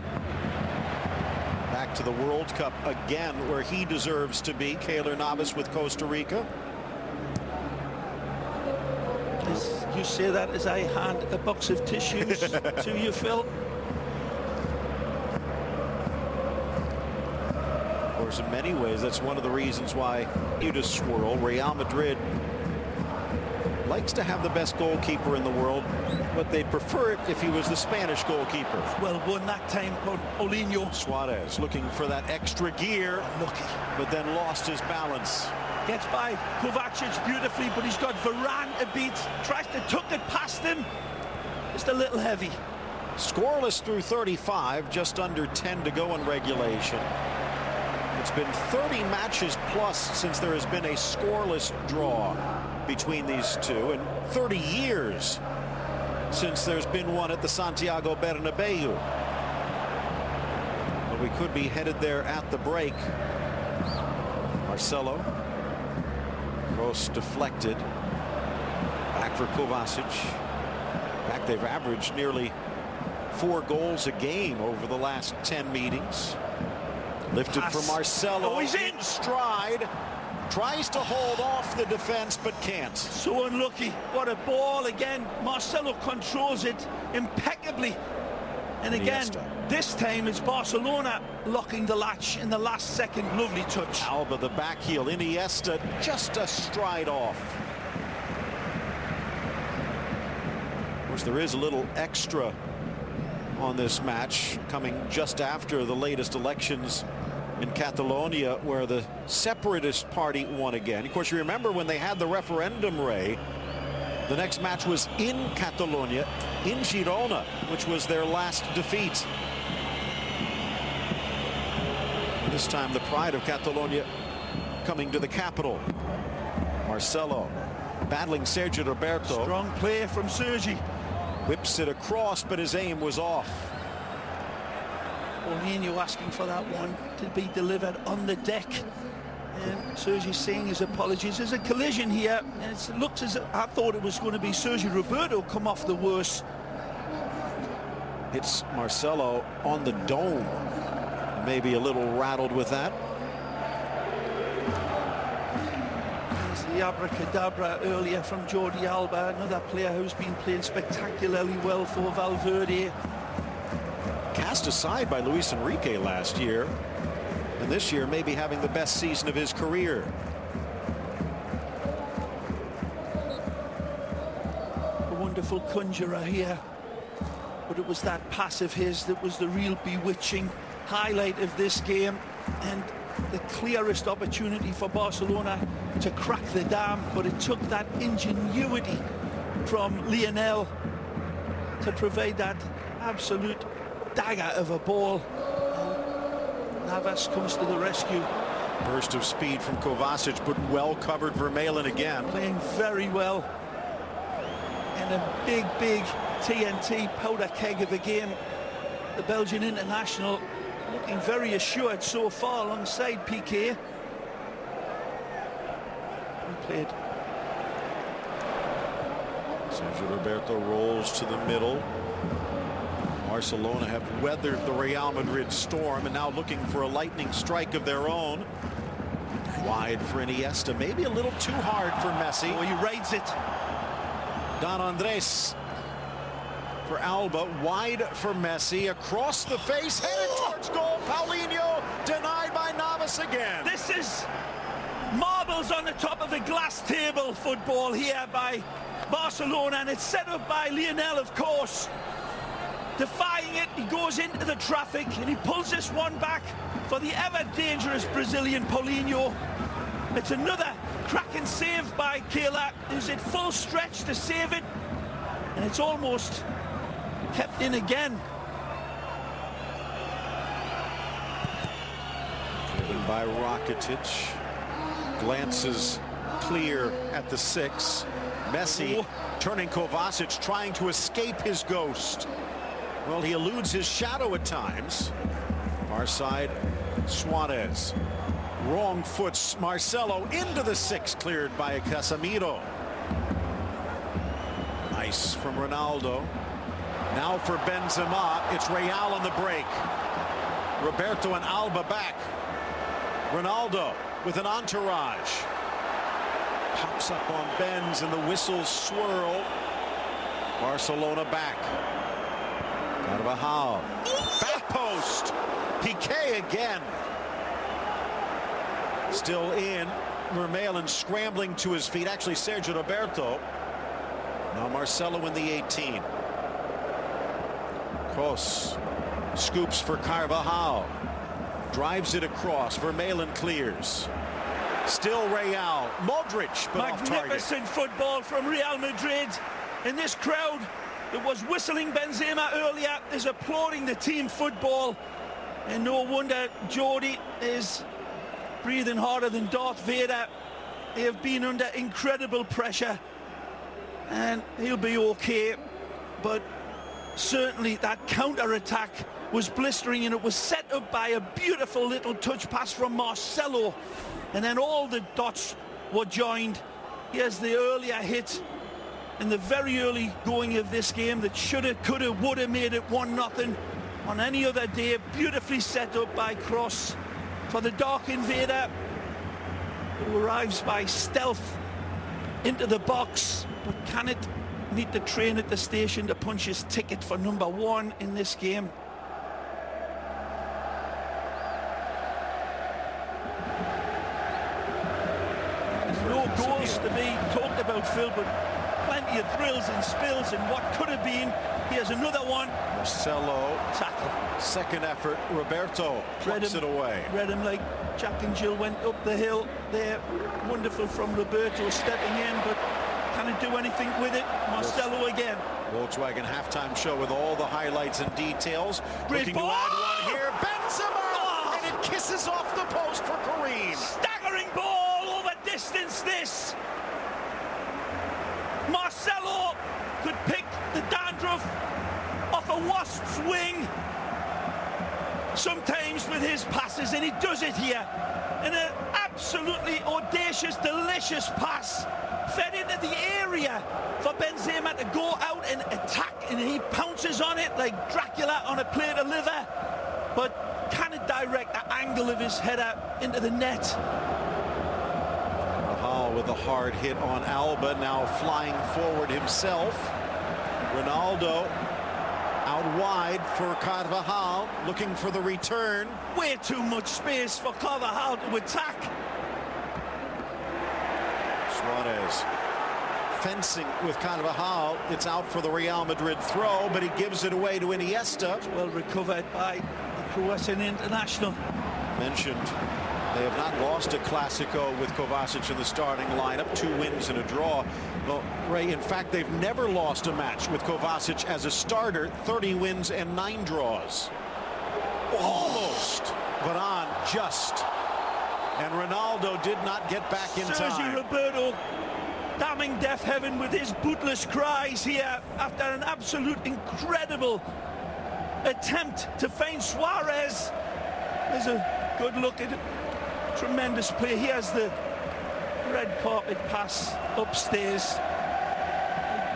Back to the World Cup again, where he deserves to be. Keylor Navas with Costa Rica. You say that as I hand a box of tissues to you, Phil. Of course, in many ways, that's one of the reasons why you just swirl. Real Madrid likes to have the best goalkeeper in the world, but they'd prefer it if he was the Spanish goalkeeper. Well, won that time, Paulinho. Suarez looking for that extra gear, Lucky, but then lost his balance. Gets by Kovacic beautifully, but he's got Varane a beat. Tries to tuck it past him. Just a little heavy. Scoreless through 35, just under 10 to go in regulation. It's been 30 matches plus since there has been a scoreless draw between these two, and 30 years since there's been one at the Santiago Bernabeu. But we could be headed there at the break. Marcelo. Cross deflected. Back for Kovacic. In fact, they've averaged nearly 4 goals a game over the last 10 meetings. Lifted for Marcelo. Oh, he's in stride. Tries to hold off the defense, but can't. So unlucky. What a ball again. Marcelo controls it impeccably. And again, this time it's Barcelona locking the latch in the last second. Lovely touch. Alba, the back heel. Iniesta, just a stride off. Of course, there is a little extra on this match coming just after the latest elections in Catalonia, where the separatist party won again. Of course, you remember when they had the referendum, Ray, the next match was in Catalonia, in Girona, which was their last defeat. This time the pride of Catalonia coming to the capital. Marcelo battling Sergio Roberto. Strong play from Sergi. Whips it across, but his aim was off. Paulinho asking for that one to be delivered on the deck. And Sergi saying his apologies. There's a collision here. And it looks as I thought it was going to be Sergio Roberto come off the worst. It's Marcelo on the dome. Maybe a little rattled with that. There's the abracadabra earlier from Jordi Alba, another player who's been playing spectacularly well for Valverde. Cast aside by Luis Enrique last year, and this year maybe having the best season of his career. A wonderful conjurer here, but it was that pass of his that was the real bewitching highlight of this game, and the clearest opportunity for Barcelona to crack the dam, but it took that ingenuity from Lionel to provide that absolute dagger of a ball. And Navas comes to the rescue. Burst of speed from Kovacic, but well covered Vermaelen again. Playing very well. And a big TNT powder keg of a game. The Belgian international looking very assured so far alongside Piqué. Played. Sergio Roberto rolls to the middle. Barcelona have weathered the Real Madrid storm and now looking for a lightning strike of their own. Wide for Iniesta, maybe a little too hard for Messi. Oh, he rides it. Don Andres for Alba, wide for Messi, across the face, headed towards goal. Paulinho denied by Navas again. This is marbles on the top of the glass table football here by Barcelona, and it's set up by Lionel, of course. Defying it, he goes into the traffic and he pulls this one back for the ever dangerous Brazilian Paulinho. It's another cracking save by Keylor, who's at full stretch to save it, and it's almost kept in again. Driven by Rakitic, glances clear at the 6. Messi turning Kovacic, trying to escape his ghost. Well, he eludes his shadow at times. Far side, Suarez. Wrong foot, Marcelo into the 6, cleared by Casemiro. Nice from Ronaldo. Now for Benzema, it's Real on the break. Roberto and Alba back. Ronaldo with an entourage. Pops up on Benz and the whistles swirl. Barcelona back. Carvajal. Back post. Piqué again. Still in. Vermaelen scrambling to his feet. Actually, Sergio Roberto. Now Marcelo in the 18. Kroos scoops for Carvajal. Drives it across. Vermaelen clears. Still Real. Modric, but off target. Magnificent football from Real Madrid. And this crowd that was whistling Benzema earlier is applauding the team football. And no wonder Jordi is breathing harder than Darth Vader. They have been under incredible pressure, and he'll be okay. But certainly that counter-attack was blistering, and it was set up by a beautiful little touch pass from Marcelo, and then all the dots were joined. Here's the earlier hit in the very early going of this game that shoulda, coulda, woulda made it 1-0 on any other day. Beautifully set up by Cross for the Dark Invader, who arrives by stealth into the box, but can it meet the train at the station to punch his ticket for number 1 in this game? There's no goals to be talked about, Phil, but plenty of thrills and spills and what could have been. Here's another one. Marcelo, tackle. Second effort. Roberto plucks it away. Read him like Jack and Jill went up the hill there. Wonderful from Roberto stepping in, but can it do anything with it? Marcelo again. Volkswagen halftime show with all the highlights and details. Great Looking ball. to add one here. Benzema! And it kisses off the post for Kareem. Staggering ball over distance this. Marcelo could pick the dandruff off a wasp's wing sometimes with his passes, and he does it here in an absolutely audacious, delicious pass fed into the area for Benzema to go out and attack, and he pounces on it like Dracula on a plate of liver, but can it direct the angle of his header into the net? Rahal with a hard hit on Alba, now flying forward himself. Ronaldo out wide for Carvajal, looking for the return. Way too much space for Carvajal to attack. Suarez fencing with Carvajal. It's out for the Real Madrid throw, but he gives it away to Iniesta. Well recovered by the Croatian international. Mentioned they have not lost a Clásico with Kovacic in the starting lineup. 2 wins and a draw. Well, Ray, in fact, they've never lost a match with Kovacic as a starter. 30 wins and 9 draws. Almost. Varane just. And Ronaldo did not get back in time. Sergio Roberto damning deaf heaven with his bootless cries here after an absolute incredible attempt to find Suarez. There's a good look at it. Tremendous play. Here's the red carpet pass upstairs.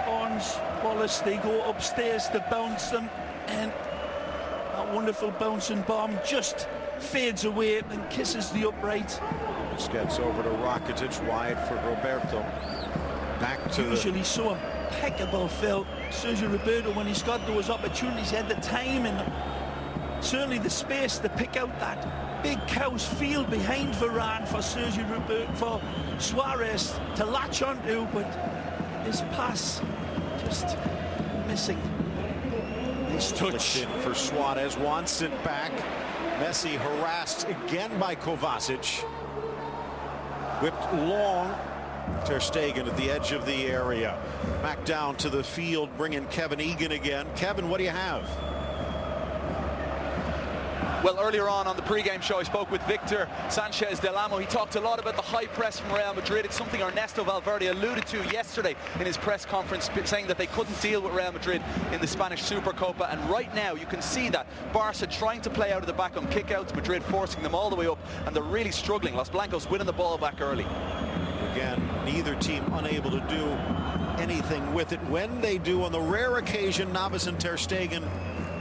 Barnes, Wallace, they go upstairs to bounce them, and that wonderful bouncing bomb just fades away and kisses the upright. Gets over to Rakitic, wide for Roberto. Back to usually so impeccable, Phil. Sergio Roberto, when he's got those opportunities, he had the time and certainly the space to pick out that big cow's field behind Varane for Sergio Roberto, for Suarez to latch onto, but his pass just missing. His touch in for Suarez, wants it back. Messi harassed again by Kovacic. Whipped long. Ter Stegen at the edge of the area. Back down to the field, bringing Kevin Egan again. Kevin, what do you have? Well, earlier on the pre-game show, I spoke with Victor Sanchez Del Amo. He talked a lot about the high press from Real Madrid. It's something Ernesto Valverde alluded to yesterday in his press conference, saying that they couldn't deal with Real Madrid in the Spanish Supercopa. And right now, you can see that Barca trying to play out of the back on kickouts, Madrid forcing them all the way up, and they're really struggling. Los Blancos winning the ball back early. Again, neither team unable to do anything with it. When they do, on the rare occasion, Navas and Ter Stegen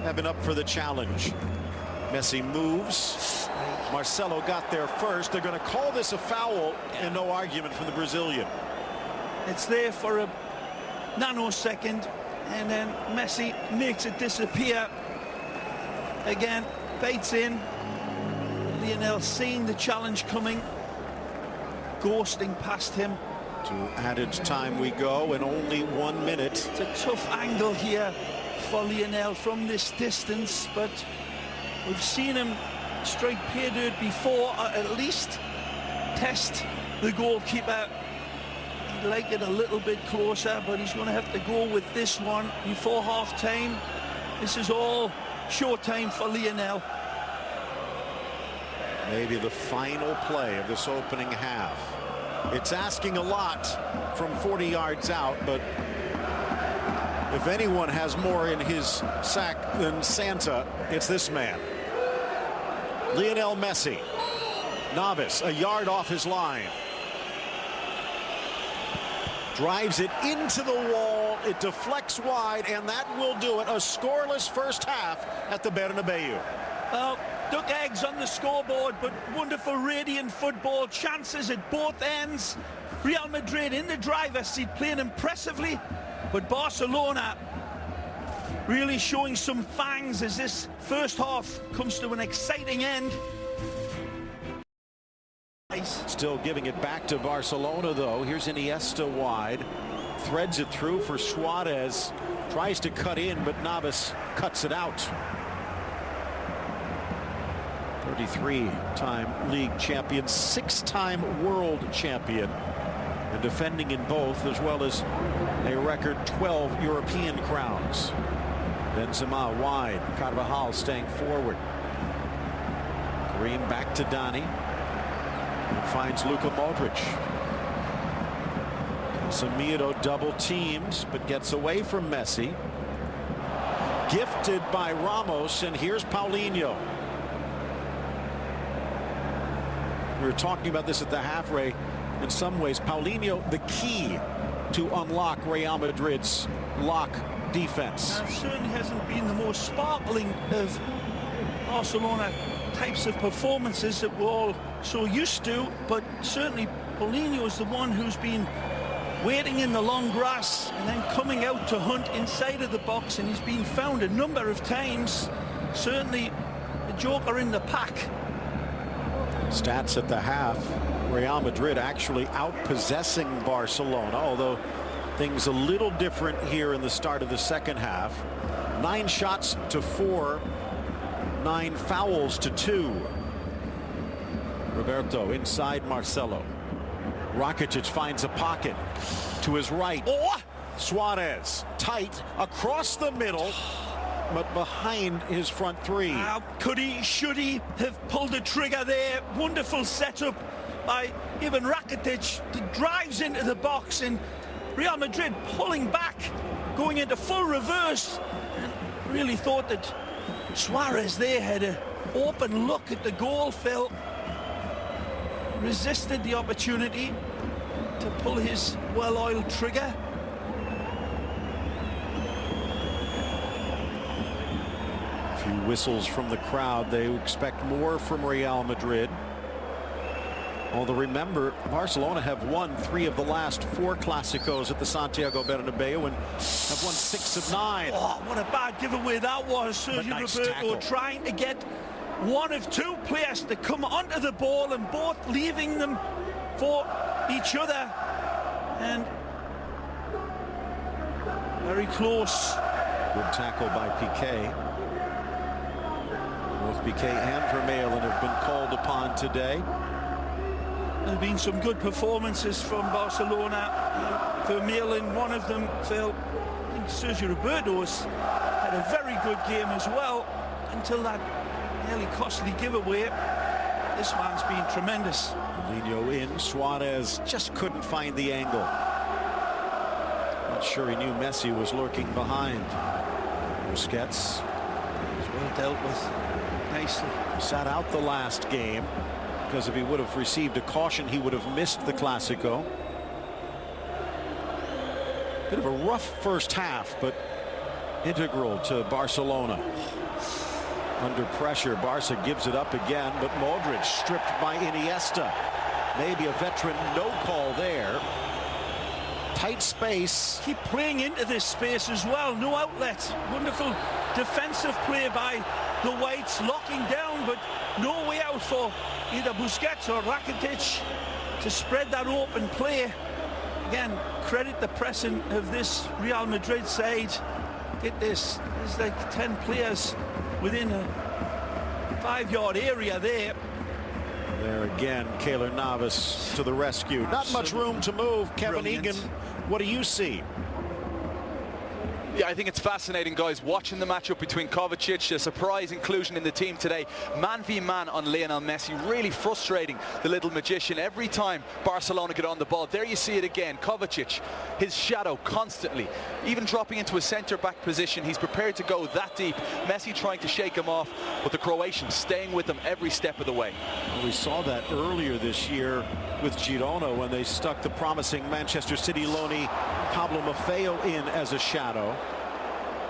have been up for the challenge. Messi moves. Marcelo got there first. They're going to call this a foul, and no argument from the Brazilian. It's there for a nanosecond, and then Messi makes it disappear. Again, baits in. Lionel seeing the challenge coming, ghosting past him. To added time we go, and only 1 minute. It's a tough angle here for Lionel from this distance, but we've seen him strike pay dirt before, or at least test the goalkeeper. He'd like it a little bit closer, but he's going to have to go with this one before half-time. This is all showtime for Lionel. Maybe the final play of this opening half. It's asking a lot from 40 yards out, but if anyone has more in his sack than Santa, it's this man. Lionel Messi. Navas a yard off his line. Drives it into the wall. It deflects wide, and that will do it. A scoreless first half at the Bernabeu. Well, duck eggs on the scoreboard, but wonderful, radiant football. Chances at both ends. Real Madrid in the driver's seat, playing impressively, but Barcelona really showing some fangs as this first half comes to an exciting end. Still giving it back to Barcelona, though. Here's Iniesta wide. Threads it through for Suarez. Tries to cut in, but Navas cuts it out. 33-time league champion, 6-time world champion, and defending in both, as well as a record 12 European crowns. Benzema wide. Carvajal staying forward. Karim back to Dani. And finds Luka Modric. Casemiro double teams, but gets away from Messi. Gifted by Ramos, and here's Paulinho. We were talking about this at the half, Ray. In some ways, Paulinho, the key to unlock Real Madrid's lock defense. It certainly hasn't been the most sparkling of Barcelona types of performances that we're all so used to, but certainly Paulinho is the one who's been waiting in the long grass and then coming out to hunt inside of the box, and he's been found a number of times. Certainly the joker in the pack. Stats at the half, Real Madrid actually outpossessing Barcelona, although things a little different here in the start of the second half. 9 shots to 4, 9 fouls to 2. Roberto inside Marcelo. Rakitic finds a pocket to his right. Oh! Suarez tight across the middle, but behind his front three. Could he, should he have pulled the trigger there? Wonderful setup by even Rakitic that drives into the box, and Real Madrid pulling back, going into full reverse, and really thought that Suarez there had an open look at the goal. Phil resisted the opportunity to pull his well-oiled trigger. A few whistles from the crowd. They expect more from Real Madrid. Although remember, Barcelona have won 3 of the last 4 Clásicos at the Santiago Bernabeu and have won 6 of 9. Oh, what a bad giveaway that was. Sergio nice Roberto tackle. trying to get one of 2 players to come onto the ball and both leaving them for each other. And very close. Good tackle by Piqué. Both Piqué and Vermaelen have been called upon today. There have been some good performances from Barcelona. Vermaelen, one of them, Phil. I think Sergio Roberto's had a very good game as well until that nearly costly giveaway. This man's been tremendous. Paulinho in. Suarez just couldn't find the angle. Not sure he knew Messi was lurking behind. Busquets. Well dealt with nicely. Sat out the last game because if he would have received a caution, he would have missed the Clásico. Bit of a rough first half, but integral to Barcelona. Under pressure, Barca gives it up again, but Modric stripped by Iniesta. Maybe a veteran no call there. Tight space. Keep playing into this space as well. No outlet. Wonderful defensive play by the Whites, locking down, but no way out for either Busquets or Rakitic to spread that open play. Again, credit the pressing of this Real Madrid side. Get this, there's like 10 players within a 5-yard area there. There again, Keylor Navas to the rescue. Not much room to move. Kevin Brilliant. Egan, what do you see? Yeah, I think it's fascinating, guys, watching the matchup between Kovacic, a surprise inclusion in the team today, man v man on Lionel Messi, really frustrating the little magician every time Barcelona get on the ball. There you see it again, Kovacic, his shadow constantly, even dropping into a centre-back position. He's prepared to go that deep. Messi trying to shake him off, but the Croatian staying with him every step of the way. We saw that earlier this year with Girona when they stuck the promising Manchester City loanee Pablo Maffeo in as a shadow.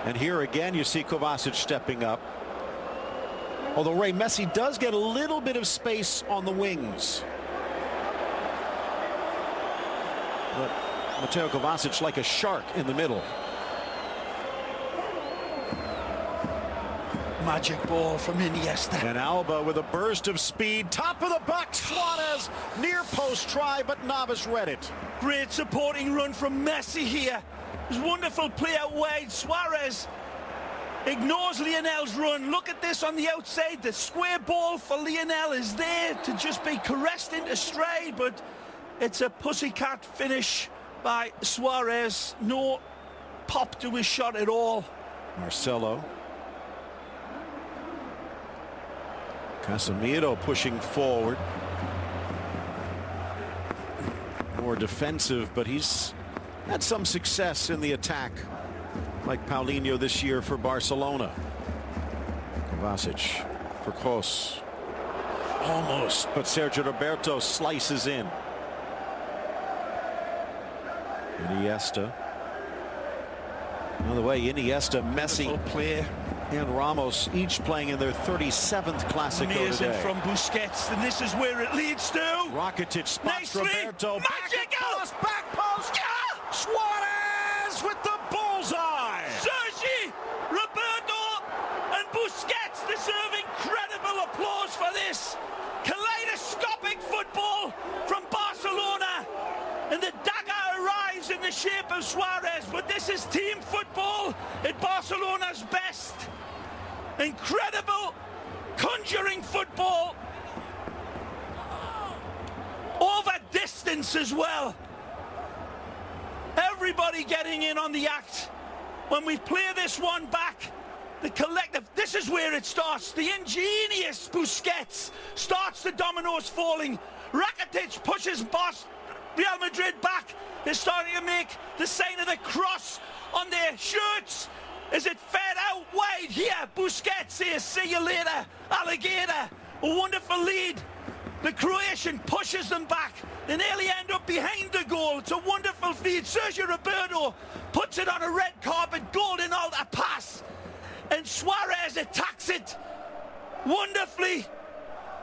And here again you see Kovacic stepping up. Although Ray, Messi does get a little bit of space on the wings. But Mateo Kovacic like a shark in the middle. Magic ball from Iniesta. And Alba with a burst of speed. Top of the box, Suarez. Near post try, but Navas read it. Great supporting run from Messi here. It was wonderful play out wide. Suarez ignores Lionel's run. Look at this on the outside. The square ball for Lionel is there to just be caressed into stride, but it's a pussycat finish by Suarez. No pop to his shot at all. Marcelo. Casemiro pushing forward. More defensive, but he's had some success in the attack, like Paulinho this year for Barcelona. Kovacic for Kroos. Almost, but Sergio Roberto slices in. Iniesta. By the way, Iniesta, Messi, player, and Ramos each playing in their 37th Clasico amazing today. from Busquets, and this is where it leads to. Rakitic spots Nicely. Roberto. Magical. Back post. Yeah. Suarez with the bullseye. Sergi, Roberto, and Busquets deserve incredible applause for this. Kaleidoscopic football from Barcelona, and the dagger arrives in the shape of Suarez, but this is team football at Barcelona's best. Incredible conjuring football over distance as well. Everybody getting in on the act. When we play this one back, the collective, this is where it starts. The ingenious Busquets starts the dominoes falling. Rakitic pushes Real Madrid back. They're starting to make the sign of the cross on their shirts. Is it fed out wide here? Busquets says, see you later, alligator. A wonderful lead. The Croatian pushes them back. They nearly end up behind the goal. It's a wonderful feed. Sergio Roberto puts it on a red carpet, golden altar pass. And Suarez attacks it wonderfully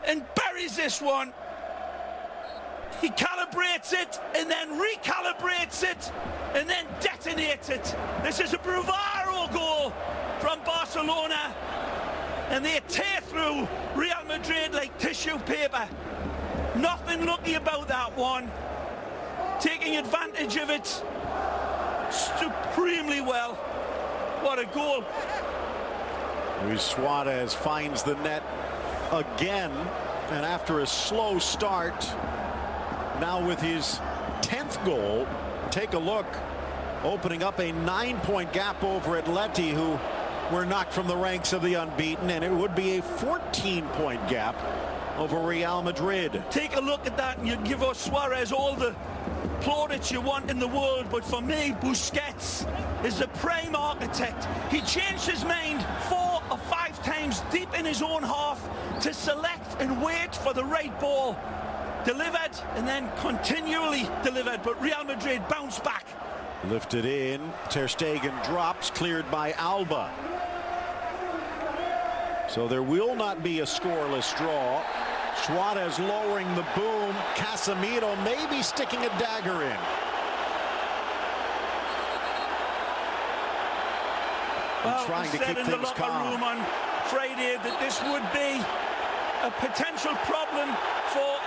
and buries this one. He calibrates it and then recalibrates it and then detonates it. This is a bravado goal from Barcelona, and they tear through Real Madrid like tissue paper. Nothing lucky about that one. Taking advantage of it supremely well. What a goal. Luis Suarez finds the net again, and after a slow start, now with his 10th goal, take a look, opening up a 9-point gap over Atleti, who were knocked from the ranks of the unbeaten, and it would be a 14-point gap over Real Madrid. Take a look at that and you give us Suarez all the plaudits you want in the world, but for me, Busquets is the prime architect. He changed his mind 4 or 5 times deep in his own half to select and wait for the right ball. Delivered and then continually delivered, but Real Madrid bounced back. Lifted in, Ter Stegen drops, cleared by Alba. So there will not be a scoreless draw. Suarez lowering the boom. Casemiro maybe sticking a dagger in. Well, trying to keep in the things locker calm. room on Friday that this would be a potential problem for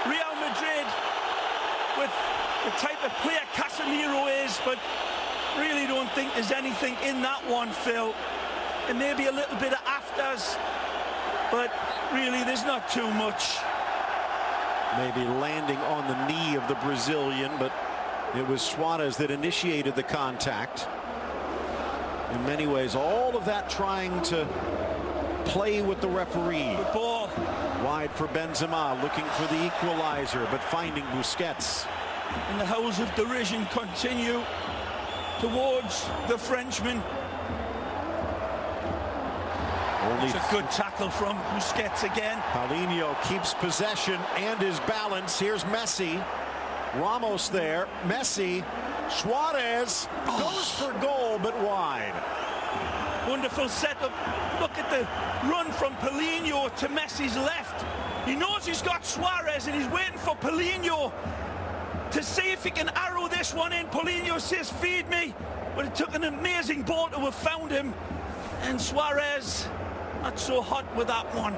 Real Madrid with the type of player Casemiro is, but really don't think there's anything in that one, Phil. And maybe a little bit of afters, but really there's not too much. Maybe landing on the knee of the Brazilian, but it was Suarez that initiated the contact. In many ways, all of that trying to play with the referee. Good ball. Wide for Benzema, looking for the equalizer, but finding Busquets. And the howls of derision continue towards the Frenchman. It's a good tackle from Busquets again. Paulinho keeps possession and his balance. Here's Messi. Ramos there. Messi. Suarez goes for goal, but wide. Wonderful setup. Look at the run from Paulinho to Messi's left. He knows he's got Suarez and he's waiting for Paulinho to see if he can arrow this one in. Paulinho says, feed me. But it took an amazing ball to have found him. And Suarez, not so hot with that one.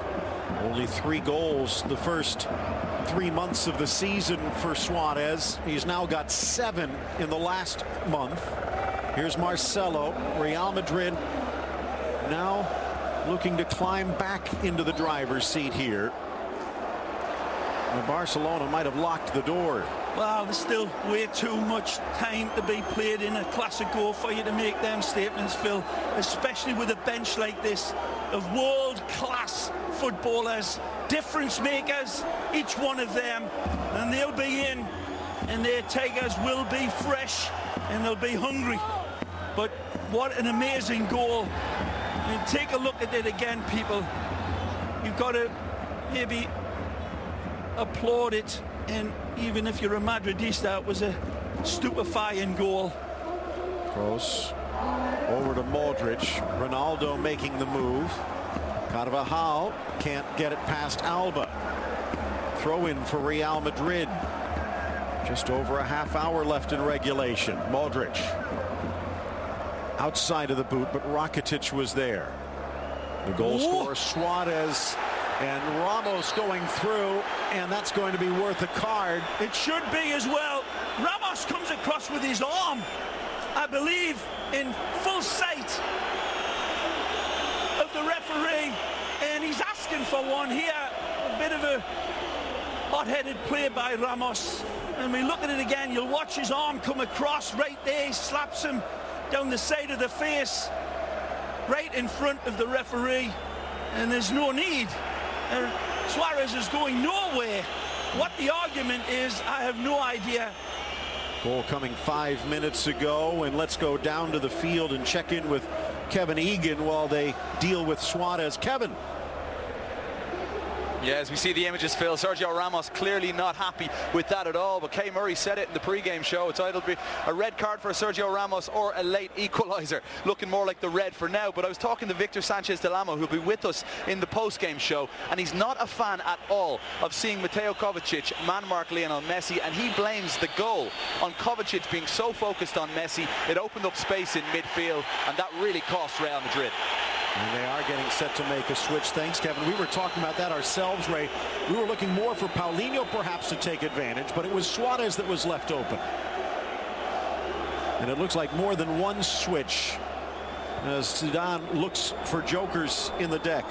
Only 3 goals the first 3 months of the season for Suarez. He's now got 7 in the last month. Here's Marcelo. Real Madrid now looking to climb back into the driver's seat here. And Barcelona might have locked the door. Well, there's still way too much time to be played in a Clásico for you to make them statements, Phil, especially with a bench like this of world-class footballers, difference makers, each one of them, and they'll be in, and their tigers will be fresh, and they'll be hungry. But what an amazing goal. I mean, take a look at it again, people. You've got to maybe applaud it, and even if you're a Madridista, it was a stupefying goal. Kroos over to Modric. Ronaldo making the move. Carvajal can't get it past Alba. Throw in for Real Madrid. Just over a half hour left in regulation. Modric outside of the boot, but Rakitic was there. The goal scorer Suarez, and Ramos going through, and that's going to be worth a card. It should be as well. Ramos comes across with his arm, I believe, in full sight of the referee, and he's asking for one here. A bit of a hot-headed play by Ramos. And we look at it again, you'll watch his arm come across right there. He slaps him down the side of the face, right in front of the referee, and there's no need. Suarez is going nowhere. What the argument is, I have no idea. Goal coming 5 minutes ago, and let's go down to the field and check in with Kevin Egan while they deal with Suarez. Kevin. Yeah, as we see the images, Phil, Sergio Ramos clearly not happy with that at all. But Kay Murray said it in the pre-game show. It's either be a red card for Sergio Ramos or a late equaliser. Looking more like the red for now. But I was talking to Victor Sanchez Del Amo, who'll be with us in the post-game show. And he's not a fan at all of seeing Mateo Kovacic man-mark Lionel Messi. And he blames the goal on Kovacic being so focused on Messi. It opened up space in midfield, and that really cost Real Madrid. And they are getting set to make a switch. Thanks, Kevin. We were talking about that ourselves, Ray. We were looking more for Paulinho perhaps to take advantage, but it was Suarez that was left open. And it looks like more than one switch as Zidane looks for jokers in the deck.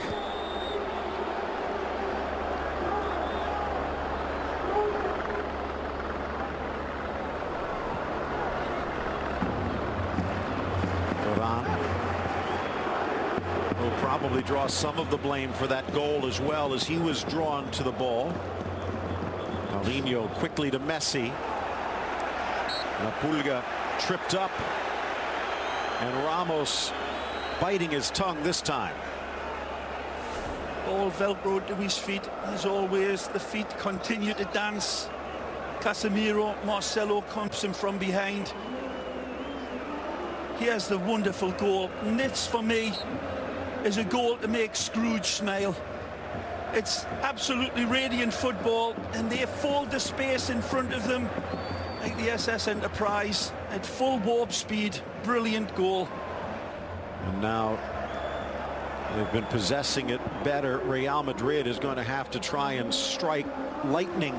Probably draw some of the blame for that goal as well, as he was drawn to the ball. Paulinho quickly to Messi. La Pulga tripped up, and Ramos biting his tongue this time. Ball velcroed to his feet as always. The feet continue to dance. Casemiro, Marcelo comes him from behind. Here's the wonderful goal, and this for me is a goal to make Scrooge smile. It's absolutely radiant football, and they fold the space in front of them like the SS Enterprise at full warp speed. Brilliant goal. And now they've been possessing it better. Real Madrid is going to have to try and strike lightning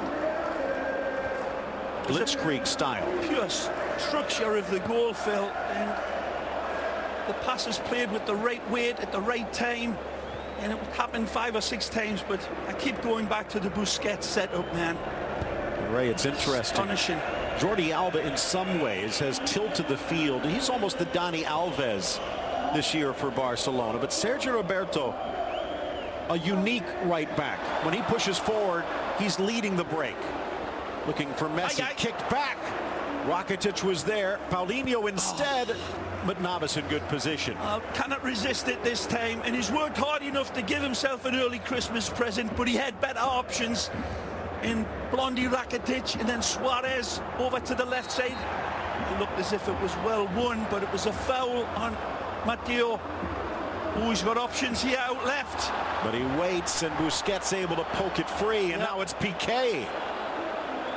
blitzkrieg style. Pure structure of the goal, Phil, and the pass is played with the right weight at the right time, and it happened 5 or 6 times, but I keep going back to the Busquets setup, man. Ray, it's interesting. Astonishing. Jordi Alba in some ways has tilted the field. He's almost the Dani Alves this year for Barcelona. But Sergio Roberto, a unique right back. When he pushes forward, he's leading the break. Looking for Messi, kicked back. Rakitic was there. Paulinho instead, but Navas in good position. Cannot resist it this time, and he's worked hard enough to give himself an early Christmas present, but he had better options in Blondie, Rakitic, and then Suarez over to the left side. It looked as if it was well won, but it was a foul on Matteo. He's got options here out left. But he waits, and Busquets able to poke it free, and now it's Piqué.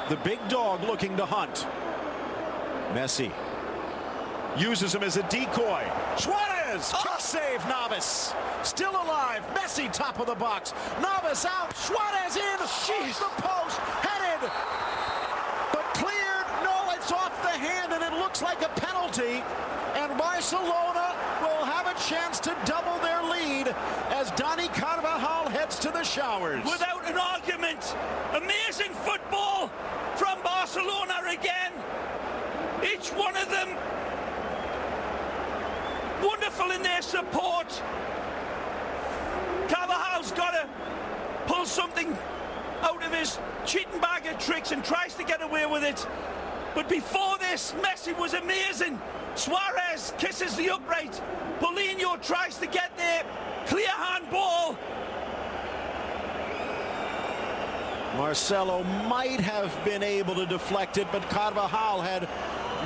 The big dog looking to hunt. Messi uses him as a decoy. Suarez, kick save, Navas. Still alive. Messi top of the box. Navas out. Suarez in. Off the post. Headed. But cleared. No, it's off the hand, and it looks like a penalty. And Barcelona will have a chance to double their lead as Dani Carvajal heads to the showers. Without an argument, amazing football from Barcelona again. Each one of them wonderful in their support. Carvajal's got to pull something out of his cheating bag of tricks and tries to get away with it. But before this, Messi was amazing. Suarez kisses the upright. Paulinho tries to get there. Clear handball. Marcelo might have been able to deflect it, but Carvajal had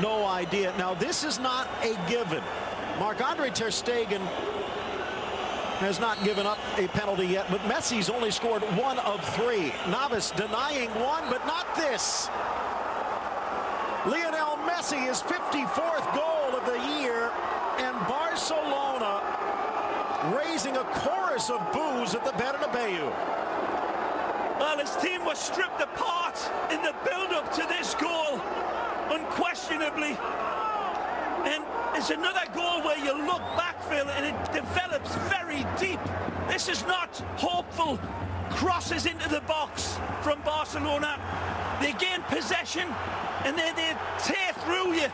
no idea. Now, this is not a given. Marc-Andre ter Stegen has not given up a penalty yet, but Messi's only scored 1 of 3. Navas denying one, but not this. Lionel Messi, his 54th goal of the year, and Barcelona raising a chorus of boos at the Bernabeu. Well, his team was stripped apart in the build-up to this goal, unquestionably. And it's another goal where you look back, Phil, and it develops very deep. This is not hopeful crosses into the box from Barcelona. They gain possession, and then they tear through you,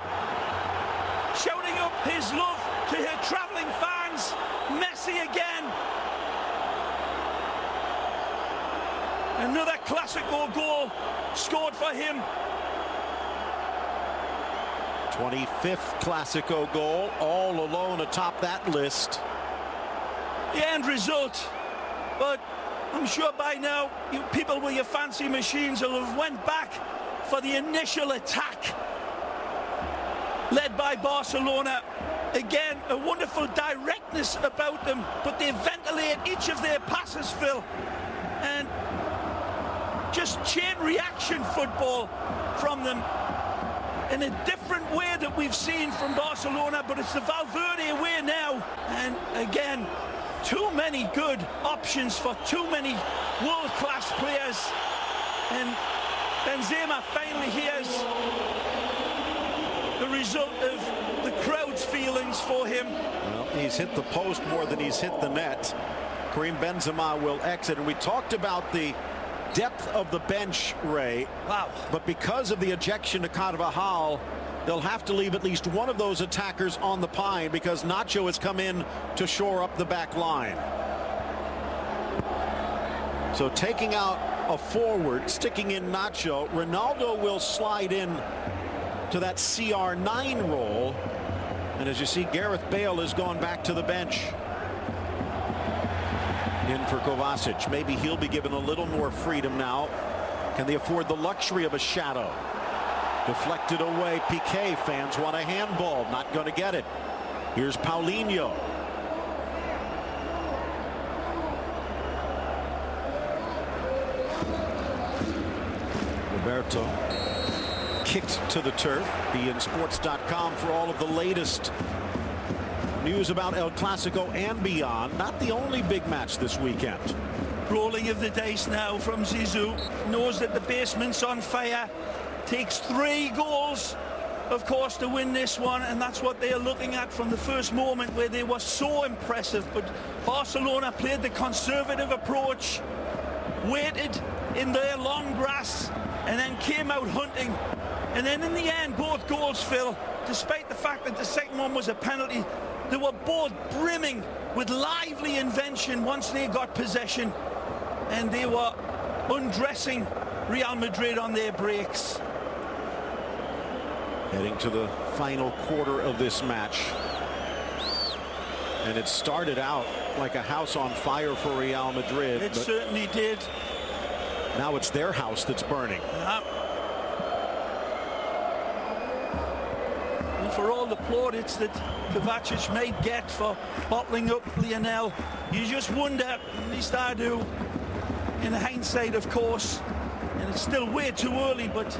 shouting up his love to her travelling fans. Messi again. Another Clasico goal scored for him. 25th Clasico goal, all alone atop that list. The end result, but I'm sure by now you people with your fancy machines will have went back for the initial attack led by Barcelona. Again, a wonderful directness about them, but they ventilate each of their passes, Phil, and just chain reaction football from them in a different way that we've seen from Barcelona, but it's the Valverde way now. And again, too many good options for too many world-class players. And Benzema finally hears the result of the crowd's feelings for him. Well, he's hit the post more than he's hit the net. Karim Benzema will exit, and we talked about the depth of the bench, Ray. Wow. But because of the ejection to Carvajal, they'll have to leave at least one of those attackers on the pine because Nacho has come in to shore up the back line. So taking out a forward, sticking in Nacho, Ronaldo will slide in to that CR9 role. And as you see, Gareth Bale has gone back to the bench. In for Kovacic. Maybe he'll be given a little more freedom now. Can they afford the luxury of a shadow? Deflected away. Piqué. Fans want a handball. Not going to get it. Here's Paulinho. Roberto kicked to the turf. BeInSports.com for all of the latest news about El Clasico and beyond. Not the only big match this weekend. Rolling of the dice now from Zizou. Knows that the basement's on fire. Takes 3 goals, of course, to win this one, and that's what they're looking at from the first moment where they were so impressive. But Barcelona played the conservative approach, waited in their long grass, and then came out hunting. And then in the end, both goals, Phil, despite the fact that the second one was a penalty, They were both brimming with lively invention once they got possession, and they were undressing Real Madrid on their breaks. Heading to the final quarter of this match. And it started out like a house on fire for Real Madrid. It certainly did. Now it's their house that's burning. And for all the plaudits that Kovacic may get for bottling up Lionel, you just wonder, at least I do, in hindsight, of course, and it's still way too early, but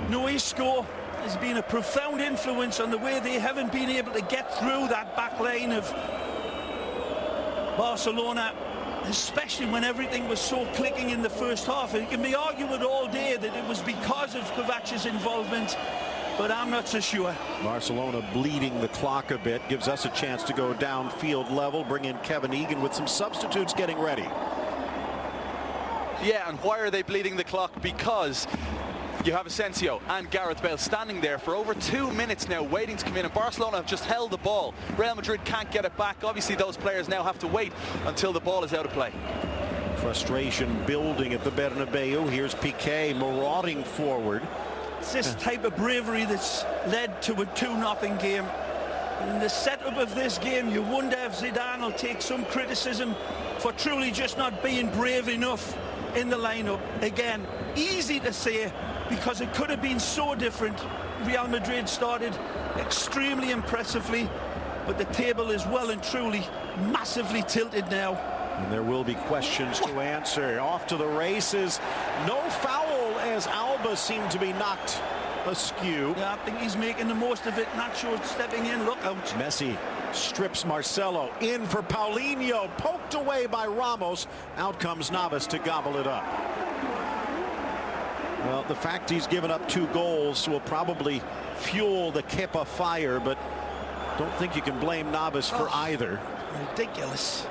no Isco has been a profound influence on the way they haven't been able to get through that back line of Barcelona, especially when everything was so clicking in the first half. And it can be argued all day that it was because of Kovacic's involvement, but I'm not so sure. Barcelona bleeding the clock a bit, gives us a chance to go downfield level, bring in Kevin Egan with some substitutes getting ready. Yeah, and why are they bleeding the clock? Because you have Asensio and Gareth Bale standing there for over 2 minutes now waiting to come in, and Barcelona have just held the ball. Real Madrid can't get it back. Obviously those players now have to wait until the ball is out of play. Frustration building at the Bernabeu. Here's Piqué marauding forward. It's this type of bravery that's led to a 2-0 game. And in the setup of this game, you wonder if Zidane will take some criticism for truly just not being brave enough in the lineup. Again, easy to say, because it could have been so different. Real Madrid started extremely impressively, but the table is well and truly massively tilted now. And there will be questions to answer. Off to the races. No foul as Alba seemed to be knocked askew. Yeah, I think he's making the most of it. Nacho stepping in. Look out. Messi strips Marcelo. In for Paulinho. Poked away by Ramos. Out comes Navas to gobble it up. Well, the fact he's given up 2 goals will probably fuel the Kepa fire, but don't think you can blame Navas for either. Ridiculous.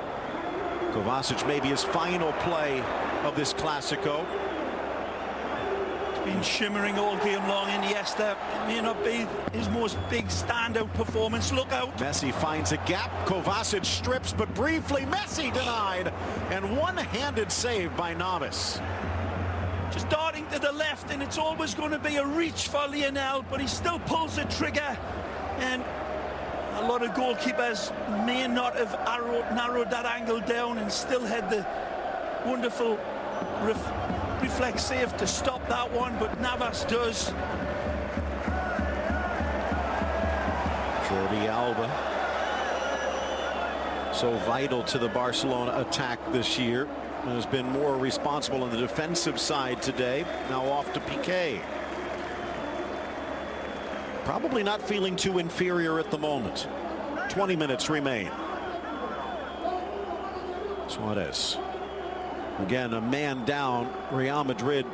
Kovacic maybe his final play of this Clásico. It's been shimmering all game long. Iniesta, it may not be his most big standout performance. Look out. Messi finds a gap. Kovacic strips, but briefly Messi denied. And one-handed save by Navas. Just darting to the left, and it's always going to be a reach for Lionel, but he still pulls the trigger. And a lot of goalkeepers may not have narrowed that angle down and still had the wonderful reflex save to stop that one, but Navas does. Jordi Alba, so vital to the Barcelona attack this year, has been more responsible on the defensive side today. Now off to Piqué. Probably not feeling too inferior at the moment. 20 minutes remain. Suarez. Again, a man down. Real Madrid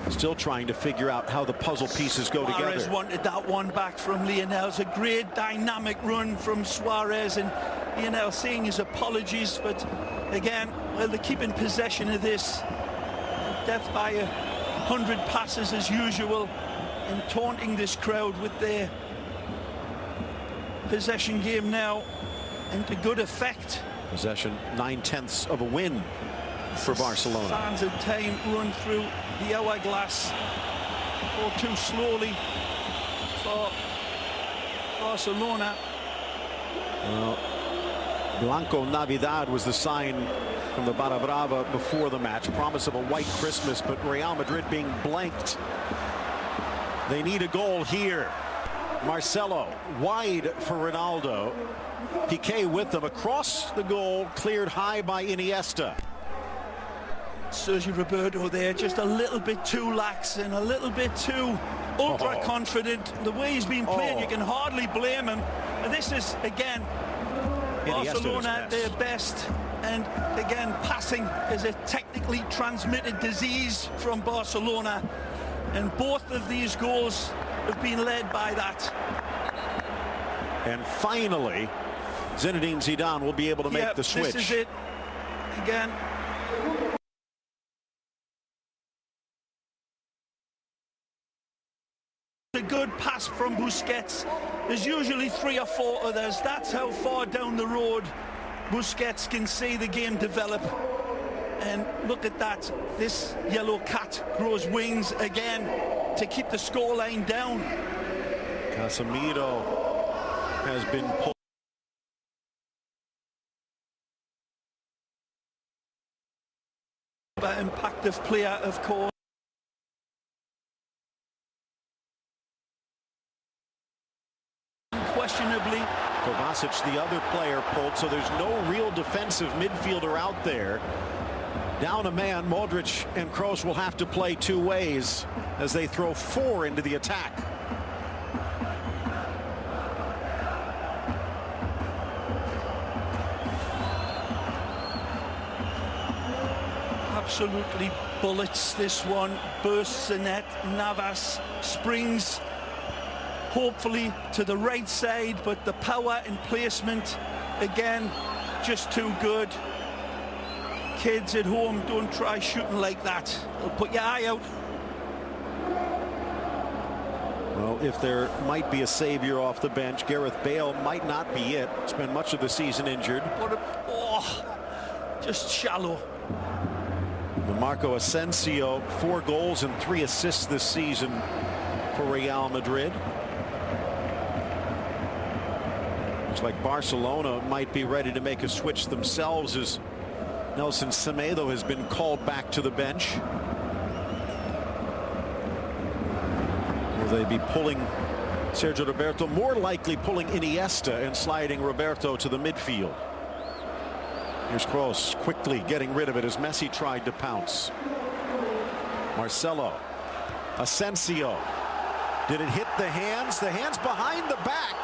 still trying to figure out how the puzzle pieces go together. Suarez wanted that one back from Lionel. It's a great dynamic run from Suarez, and Lionel saying his apologies, but again, well, they're keeping possession of this. Death by 100 passes as usual, and taunting this crowd with their possession game now, and to good effect. Possession 9/10 of a win for Barcelona. Sands of time run through the hourglass, or too slowly for Barcelona. Well, Blanco Navidad was the sign from the Barra Brava before the match. Promise of a white Christmas, but Real Madrid being blanked. They need a goal here. Marcelo wide for Ronaldo. Piqué with them across the goal, cleared high by Iniesta. Sergio Roberto there, just a little bit too lax and a little bit too ultra confident. The way he's been playing, you can hardly blame him. And this is, again, Barcelona at their best. And again, passing is a technically transmitted disease from Barcelona. And both of these goals have been led by that. And finally, Zinedine Zidane will be able to make the switch. This is it. Again. A good pass from Busquets. Busquets. There's usually 3 or 4 others. That's how far down the road Busquets can see the game develop. And look at that. This yellow cat grows wings again to keep the scoreline down. Casemiro has been pulled. Impactive player, of course. Unquestionably. Kovacic, the other player, pulled, so there's no real defensive midfielder out there. Down a man, Modric and Kroos will have to play 2 ways as they throw 4 into the attack. Absolutely bullets this one. Bursts the net. Navas springs hopefully to the right side, but the power and placement again just too good. Kids at home, don't try shooting like that. It'll put your eye out. Well, if there might be a savior off the bench, Gareth Bale might not be it. Spent much of the season injured. Just shallow. Marco Asensio, 4 goals and 3 assists this season for Real Madrid. Looks like Barcelona might be ready to make a switch themselves as Nelson Semedo has been called back to the bench. Will they be pulling Sergio Roberto? More likely pulling Iniesta and sliding Roberto to the midfield. Here's Kroos quickly getting rid of it as Messi tried to pounce. Marcelo. Asensio. Did it hit the hands? The hands behind the back.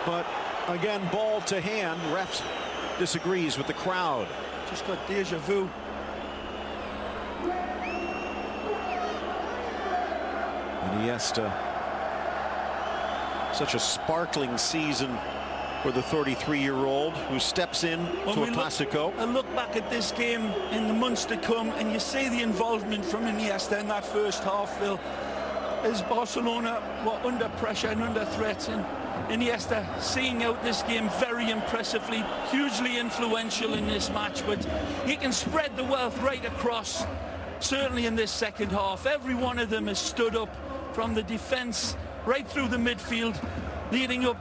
But again, ball to hand. Ref disagrees with the crowd. Just got deja vu. Iniesta. Such a sparkling season for the 33-year-old who steps in to a Clásico. I look back at this game in the months to come, and you see the involvement from Iniesta in that first half, Phil. As Barcelona were under pressure and under threat, and Iniesta seeing out this game very impressively, hugely influential in this match, but he can spread the wealth right across, certainly in this second half. Every one of them has stood up from the defence right through the midfield, leading up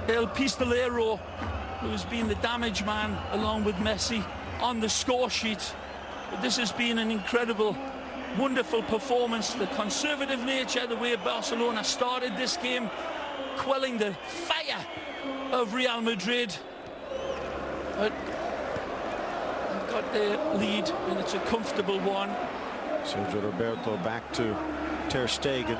El Pistolero, who's been the damage man along with Messi on the score sheet. But this has been an incredible, wonderful performance. The conservative nature, the way Barcelona started this game, quelling the fire of Real Madrid. But they've got their lead, and it's a comfortable one. Sergio Roberto back to Ter Stegen.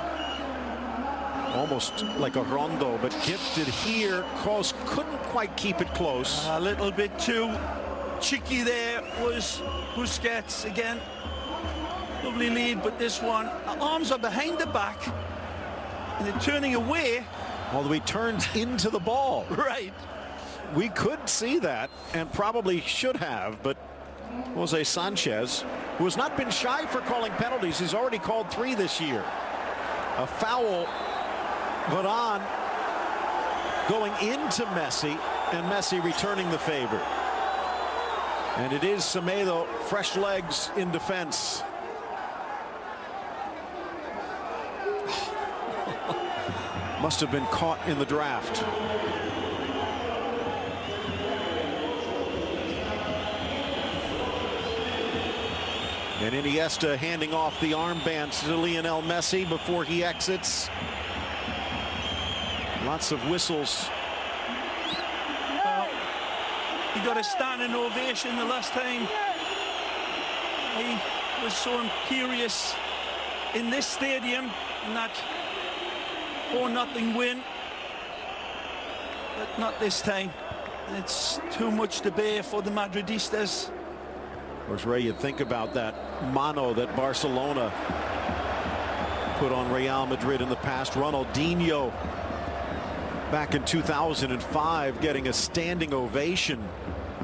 Almost like a rondo, but gifted here. Kroos couldn't quite keep it close. A little bit too cheeky there was Busquets again. Lovely lead, but this one, arms are behind the back, and they're turning away. Although he turns into the ball. Right. We could see that, and probably should have, but Jose Sanchez, who has not been shy for calling penalties, he's already called 3 this year. A foul. Varane going into Messi, and Messi returning the favor. And it is Semedo, fresh legs in defense. Must have been caught in the draft. And Iniesta handing off the armbands to Lionel Messi before he exits. Lots of whistles. Well, he got a standing ovation the last time. He was so imperious in this stadium in that 4-0 win. But not this time. It's too much to bear for the Madridistas. Of course, Ray, you think about that mano that Barcelona put on Real Madrid in the past. Ronaldinho back in 2005 getting a standing ovation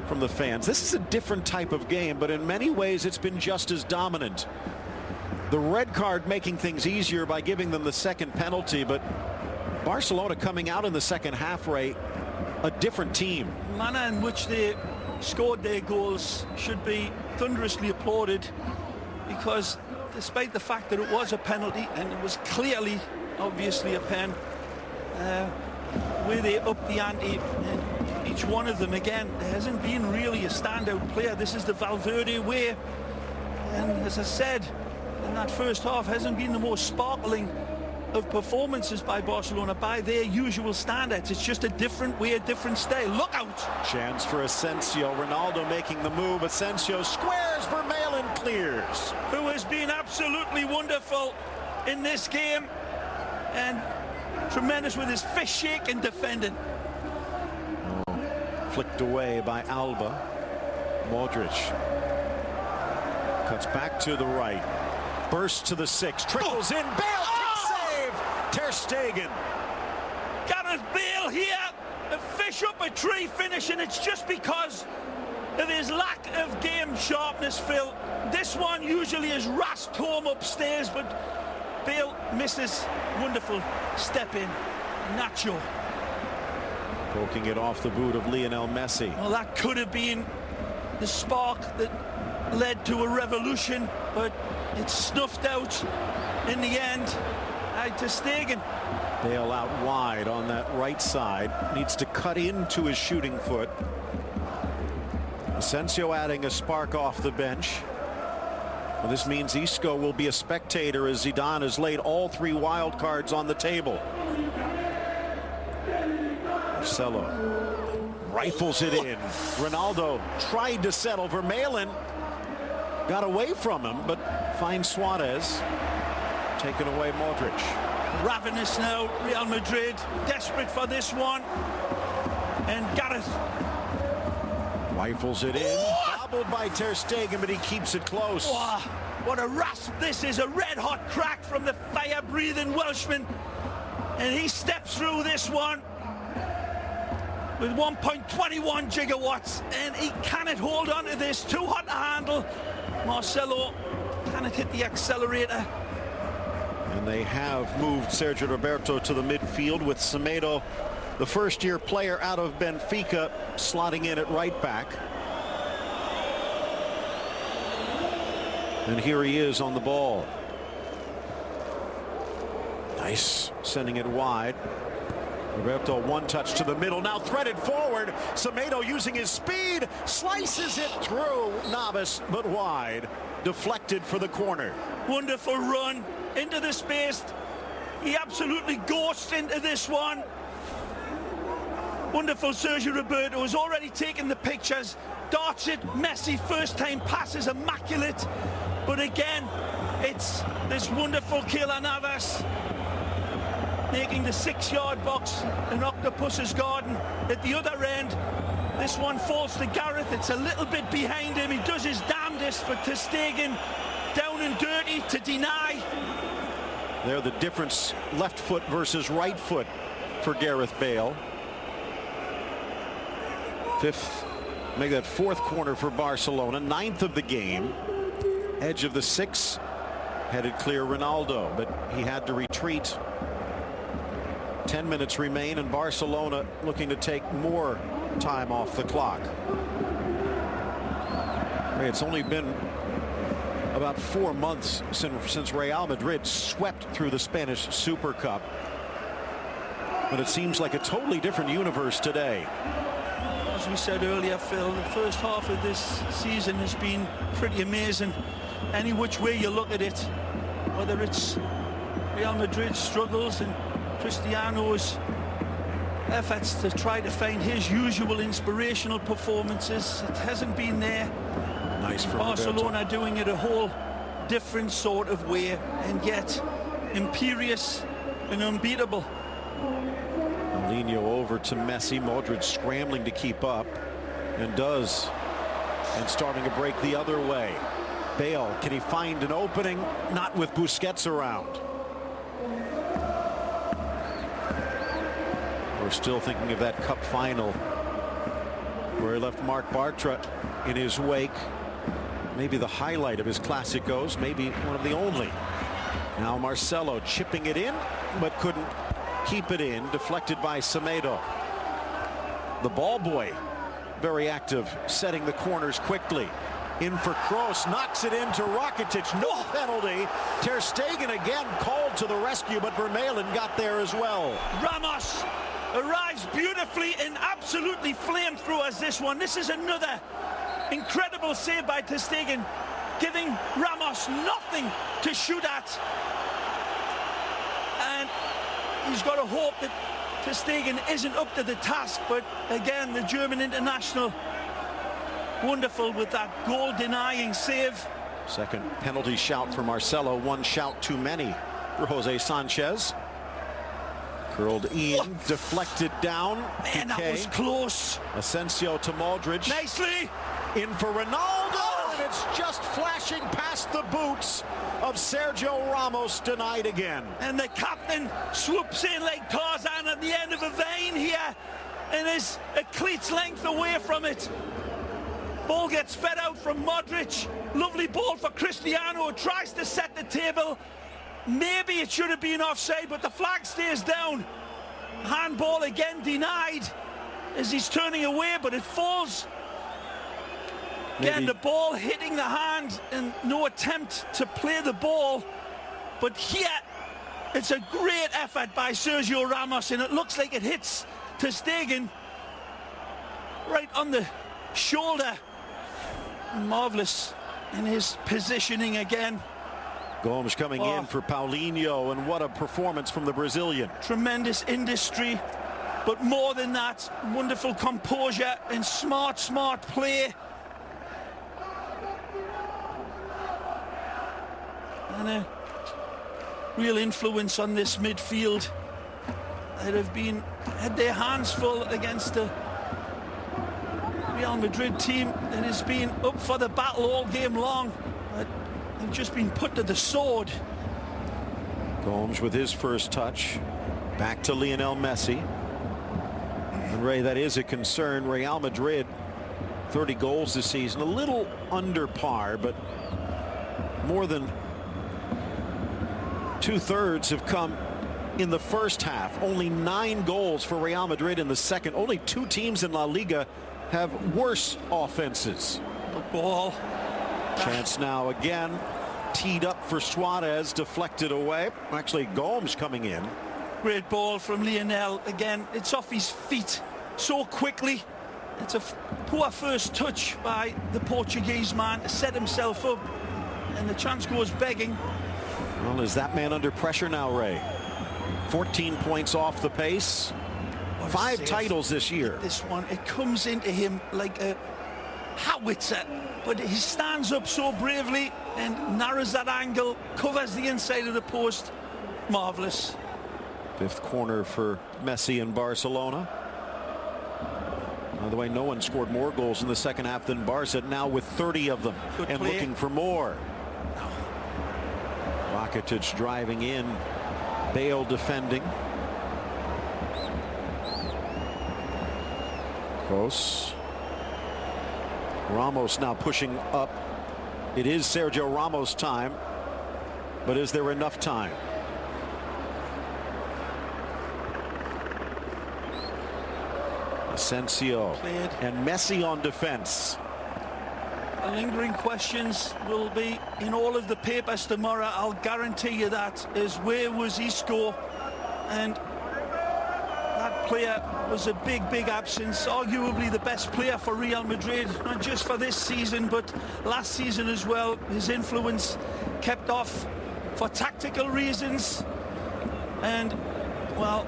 from the fans. This is a different type of game, but in many ways it's been just as dominant. The red card making things easier by giving them the second penalty, but Barcelona coming out in the second half, Ray, a different team. The manner in which they scored their goals should be thunderously applauded, because despite the fact that it was a penalty and it was clearly, obviously a pen, where they upped the ante, and each one of them, again, there hasn't been really a standout player. This is the Valverde way, and as I said, in that first half hasn't been the most sparkling of performances by Barcelona by their usual standards. It's just a different way, a different style. Look out! Chance for Asensio. Ronaldo making the move. Asensio squares. Vermaelen clears. Who has been absolutely wonderful in this game and tremendous with his fist shake and defending. Flicked away by Alba. Modric cuts back to the right. Bursts to the 6. Trickles in. Bale can save. Ter Stegen. Gareth Bale here. A fish up a tree finish, and it's just because of his lack of game sharpness, Phil. This one usually is rasped home upstairs, but Bale misses. Wonderful step in. Nacho. Poking it off the boot of Lionel Messi. Well, that could have been the spark that led to a revolution, but it's snuffed out in the end. Ter Stegen. Bale out wide on that right side. Needs to cut into his shooting foot. Asensio adding a spark off the bench. Well, this means Isco will be a spectator as Zidane has laid all 3 wild cards on the table. Marcelo rifles it in. Ronaldo tried to settle. Vermaelen got away from him, but finds Suarez. Taken away Modric. Ravenous now, Real Madrid, desperate for this one. And Gareth rifles it in. Gobbled by Ter Stegen, but he keeps it close. Oh, what a rasp this is. A red-hot crack from the fire-breathing Welshman. And he steps through this one with 1.21 gigawatts. And he cannot hold on to this. Too hot to handle. Marcelo cannot hit the accelerator. And they have moved Sergio Roberto to the midfield with Semedo, the first-year player out of Benfica, slotting in at right back. And here he is on the ball. Nice, sending it wide. Roberto, one touch to the middle, now threaded forward. Semedo using his speed, slices it through Navas, but wide. Deflected for the corner. Wonderful run into the space. He absolutely ghosts into this one. Wonderful Sergio Roberto has already taken the pictures. Darts it. Messi first time pass is immaculate. But again, it's this wonderful Keylor Navas making the 6-yard box an octopus's garden. At the other end, this one falls to Gareth. It's a little bit behind him. He does his damnedest, but Ter Stegen down and dirty to deny. There, the difference, left foot versus right foot for Gareth Bale. Fifth, make that 4th corner for Barcelona. 9th of the game. Edge of the 6, headed clear Ronaldo, but he had to retreat. 10 minutes remain, and Barcelona looking to take more time off the clock. It's only been about 4 months since Real Madrid swept through the Spanish Super Cup. But it seems like a totally different universe today. As we said earlier, Phil, the first half of this season has been pretty amazing. Any which way you look at it, whether it's Real Madrid's struggles and Cristiano's efforts to try to find his usual inspirational performances, it hasn't been there. Nice from Barcelona Roberto. doing it a whole different sort of way, and yet imperious and unbeatable. Mourinho over to Messi. Modric scrambling to keep up, and does, and starting to break the other way. Bale, can he find an opening? Not with Busquets around. We're still thinking of that cup final where he left Marc Bartra in his wake. maybe the highlight of his Clásicos, maybe one of the only. Now Marcelo chipping it in, but couldn't keep it in. Deflected by Semedo. The ball boy, very active, setting the corners quickly. In for Kroos, knocks it into Rakitic. No penalty. Ter Stegen again called to the rescue, but Vermaelen got there as well. Ramos arrives beautifully and absolutely flamed through as this one. This is another incredible save by Ter Stegen, giving Ramos nothing to shoot at. And he's got to hope that Ter Stegen isn't up to the task, but again, the German international, wonderful with that goal-denying save. Second penalty shout for Marcelo, one shout too many for Jose Sanchez. Curled in, deflected down. Man, that was close. Asensio to Modric. Nicely. In for Ronaldo, and it's just flashing past the boots of Sergio Ramos, denied again. And the captain swoops in like Tarzan at the end of a vein here and is a cleat's length away from it. Ball gets fed out from Modric. Lovely ball for Cristiano, who tries to set the table. Maybe it should have been offside, but the flag stays down. Handball again denied as he's turning away, but it falls. Again, the ball hitting the hand and no attempt to play the ball. But here, it's a great effort by Sergio Ramos, and it looks like it hits Ter Stegen right on the shoulder. Marvelous in his positioning again. Gomes coming in for Paulinho, and what a performance from the Brazilian. Tremendous industry, but more than that, wonderful composure and smart play. And a real influence on this midfield that have had their hands full against the Real Madrid team that has been up for the battle all game long. But they've just been put to the sword. Gomes with his first touch. Back to Lionel Messi. And Ray, that is a concern. Real Madrid, 30 goals this season. A little under par, but more than two-thirds have come in the first half. Only 9 goals for Real Madrid in the second. Only 2 teams in La Liga have worse offenses. The ball. Chance now again. Teed up for Suarez, deflected away. Actually, Gomes coming in. Great ball from Lionel. Again, it's off his feet so quickly. It's a poor first touch by the Portuguese man to set himself up. And the chance goes begging. Well, is that man under pressure now, Ray? 14 points off the pace. 5 titles this year. This one, it comes into him like a howitzer, but he stands up so bravely and narrows that angle, covers the inside of the post. Marvelous. 5th corner for Messi in Barcelona. By the way, no one scored more goals in the second half than Barca, now with 30 of them. Good and play. Looking for more. Rakitic driving in, Bale defending. Kroos. Ramos now pushing up. It is Sergio Ramos time, but is there enough time? Asensio Played. and Messi on defense. The lingering questions will be in all of the papers tomorrow. I'll guarantee you that. Is where was Isco? And that player was a big absence. Arguably the best player for Real Madrid, not just for this season, but last season as well. His influence kept off for tactical reasons. And, well,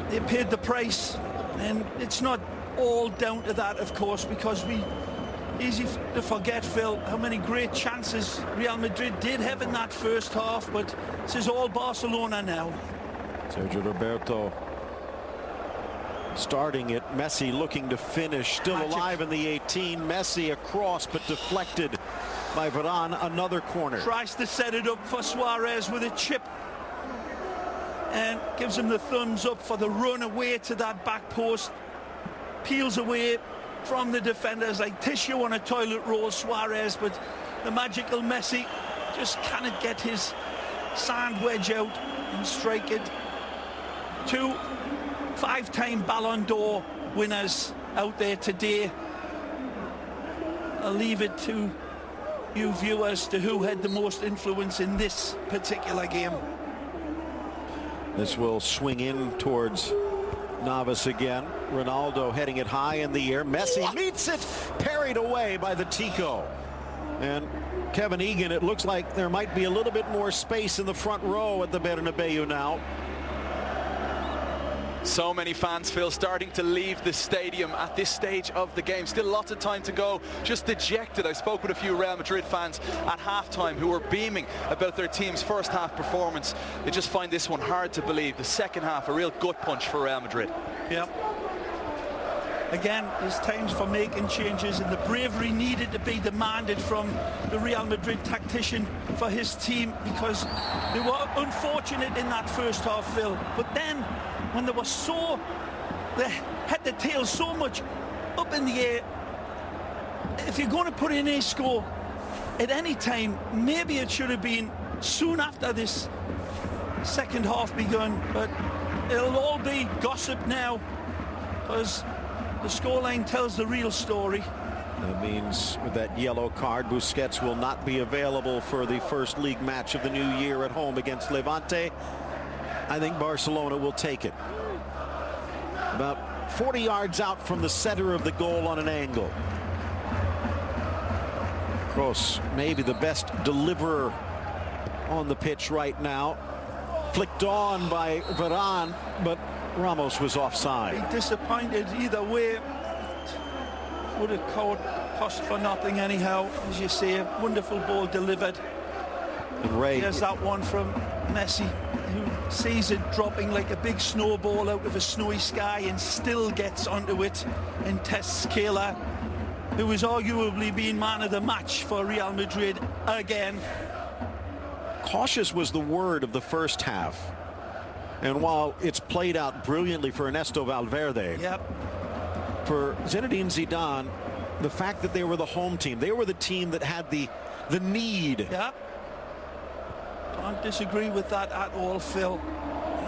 they paid the price. And it's not all down to that, of course, because easy to forget, Phil, how many great chances Real Madrid did have in that first half, but this is all Barcelona now. Sergio Roberto starting it. Messi looking to finish, still alive in the 18. Messi across, but deflected by Varane. Another corner. Tries to set it up for Suarez with a chip and gives him the thumbs up for the run away to that back post. Peels away, from the defenders like tissue on a toilet roll, Suarez, but the magical Messi just cannot get his sand wedge out and strike it. 2 5-time Ballon d'Or winners out there today. I'll leave it to you viewers to who had the most influence in this particular game. This will swing in towards Navas again. Ronaldo heading it high in the air. Messi meets it, parried away by the Tico. And Kevin Egan, it looks like there might be a little bit more space in the front row at the Bernabeu now. So many fans, Phil, starting to leave the stadium at this stage of the game. Still lots of time to go. Just dejected. I spoke with a few Real Madrid fans at halftime who were beaming about their team's first half performance. They just find this one hard to believe. The second half, a real gut punch for Real Madrid. Yep. Again, there's times for making changes, and the bravery needed to be demanded from the Real Madrid tactician for his team, because they were unfortunate in that first half, Phil. But then, when they had the tail so much up in the air, if you're going to put in a score at any time, maybe it should have been soon after this second half begun. But it'll all be gossip now, because the scoreline tells the real story. That means with that yellow card, Busquets will not be available for the first league match of the new year at home against Levante. I think Barcelona will take it. About 40 yards out from the center of the goal on an angle. Kroos, maybe the best deliverer on the pitch right now. Flicked on by Varane, but Ramos was offside. Be disappointed either way. Would have cost for nothing anyhow. As you say, a wonderful ball delivered. And Ray, here's that one from Messi, who sees it dropping like a big snowball out of a snowy sky and still gets onto it and tests Kayla, who was arguably being man of the match for Real Madrid again. Cautious was the word of the first half. And while it's played out brilliantly for Ernesto Valverde, for Zinedine Zidane, the fact that they were the home team, they were the team that had the need. Can't disagree with that at all, Phil.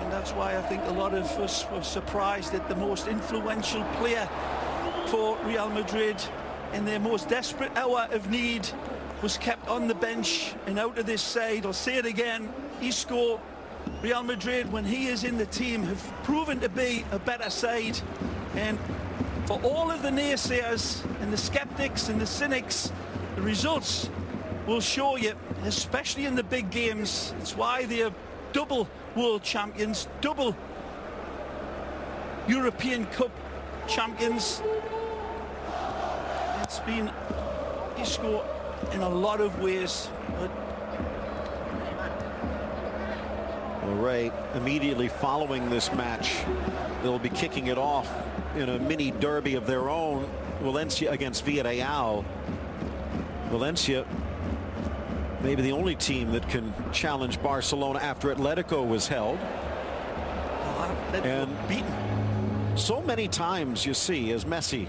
And that's why I think a lot of us were surprised that the most influential player for Real Madrid in their most desperate hour of need was kept on the bench and out of this side. I'll say it again, Isco, Real Madrid, when he is in the team, have proven to be a better side. And for all of the naysayers and the skeptics and the cynics, the results will show you, especially in the big games. It's why they are double world champions, double European Cup champions. It's been Isco in a lot of ways. But Ray, immediately following this match, they'll be kicking it off in a mini derby of their own. Valencia against Villarreal. Valencia, maybe the only team that can challenge Barcelona after Atletico was held. And beaten. So many times you see as Messi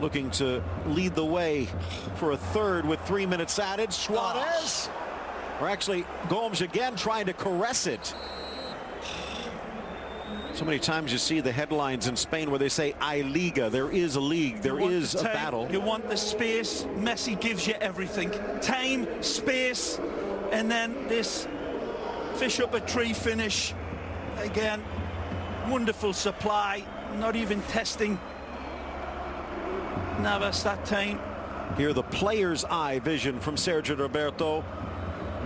looking to lead the way for a third with 3 minutes added. Suarez, or actually Gomes again trying to caress it. So many times you see the headlines in Spain where they say I Liga. There is a league, there is a battle. You want the space. Messi gives you everything. Time, space, and then this fish up a tree finish. Again, wonderful supply. Not even testing Navas that time. Here the player's eye vision from Sergio Roberto.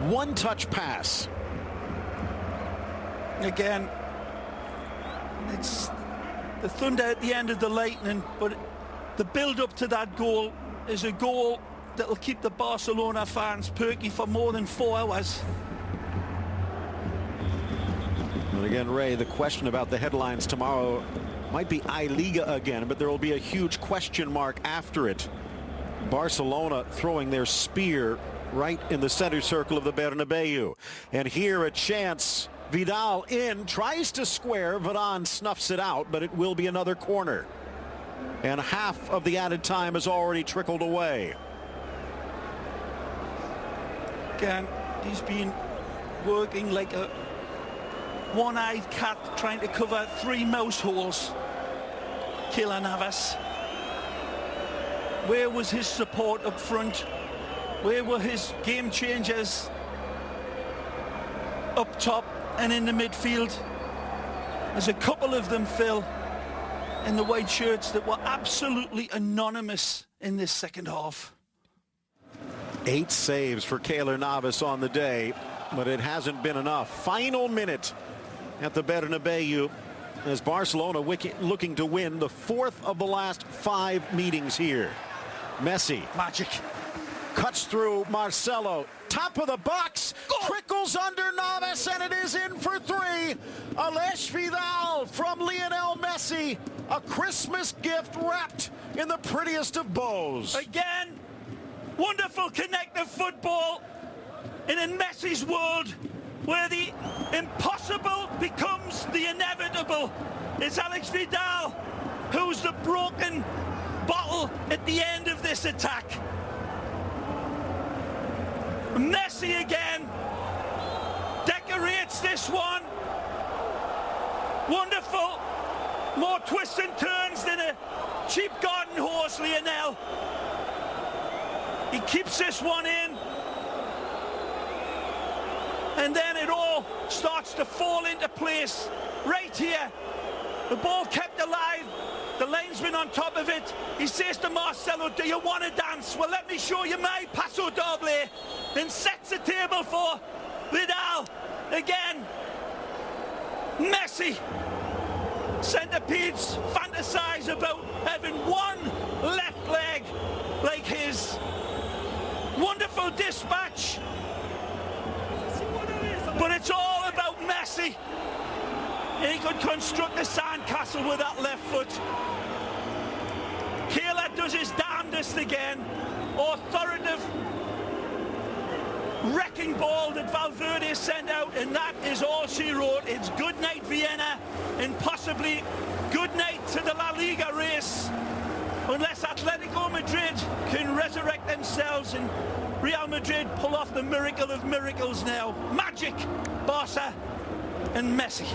One touch pass. Again, it's the thunder at the end of the lightning, but the build up to that goal is a goal that will keep the Barcelona fans perky for more than 4 hours. And again, Ray, the question about the headlines tomorrow might be I Liga again, but there will be a huge question mark after it. Barcelona throwing their spear right in the center circle of the Bernabeu. And here a chance. Vidal in, tries to square. Varane snuffs it out, but it will be another corner. and half of the added time has already trickled away. Again, he's been working like a one-eyed cat trying to cover 3 mouse holes. Keylor Navas. Where was his support up front? Where were his game changers up top and in the midfield? There's a couple of them, Phil, in the white shirts that were absolutely anonymous in this second half. 8 saves for Keylor Navas on the day, but it hasn't been enough. Final minute at the Bernabeu as Barcelona looking to win the 4th of the last 5 meetings here. Messi. Magic. Cuts through Marcelo. Top of the box. Trickles under Navas, and it is in for 3. Alex Vidal from Lionel Messi. A Christmas gift wrapped in the prettiest of bows. Again, wonderful connected football in Messi's world, where the impossible becomes the inevitable. It's Alex Vidal who's the broken bottle at the end of this attack. Messi again decorates this one. Wonderful. More twists and turns than a cheap garden horse, Lionel. He keeps this one in. And then it all starts to fall into place right here. The ball kept alive. The linesman on top of it. He says to Marcelo, do you want to dance? Well, let me show you my paso doble. And sets the table for Vidal. Again, Messi. Centipedes fantasize about having one left leg like his. Wonderful dispatch. But it's all about Messi. He could construct a sandcastle with that left foot. Keylor does his damnedest again. Authoritative wrecking ball that Valverde sent out, and that is all she wrote. It's good night Vienna, and possibly good night to the La Liga race, unless Atletico Madrid can resurrect themselves and Real Madrid pull off the miracle of miracles now. Magic, Barca and Messi.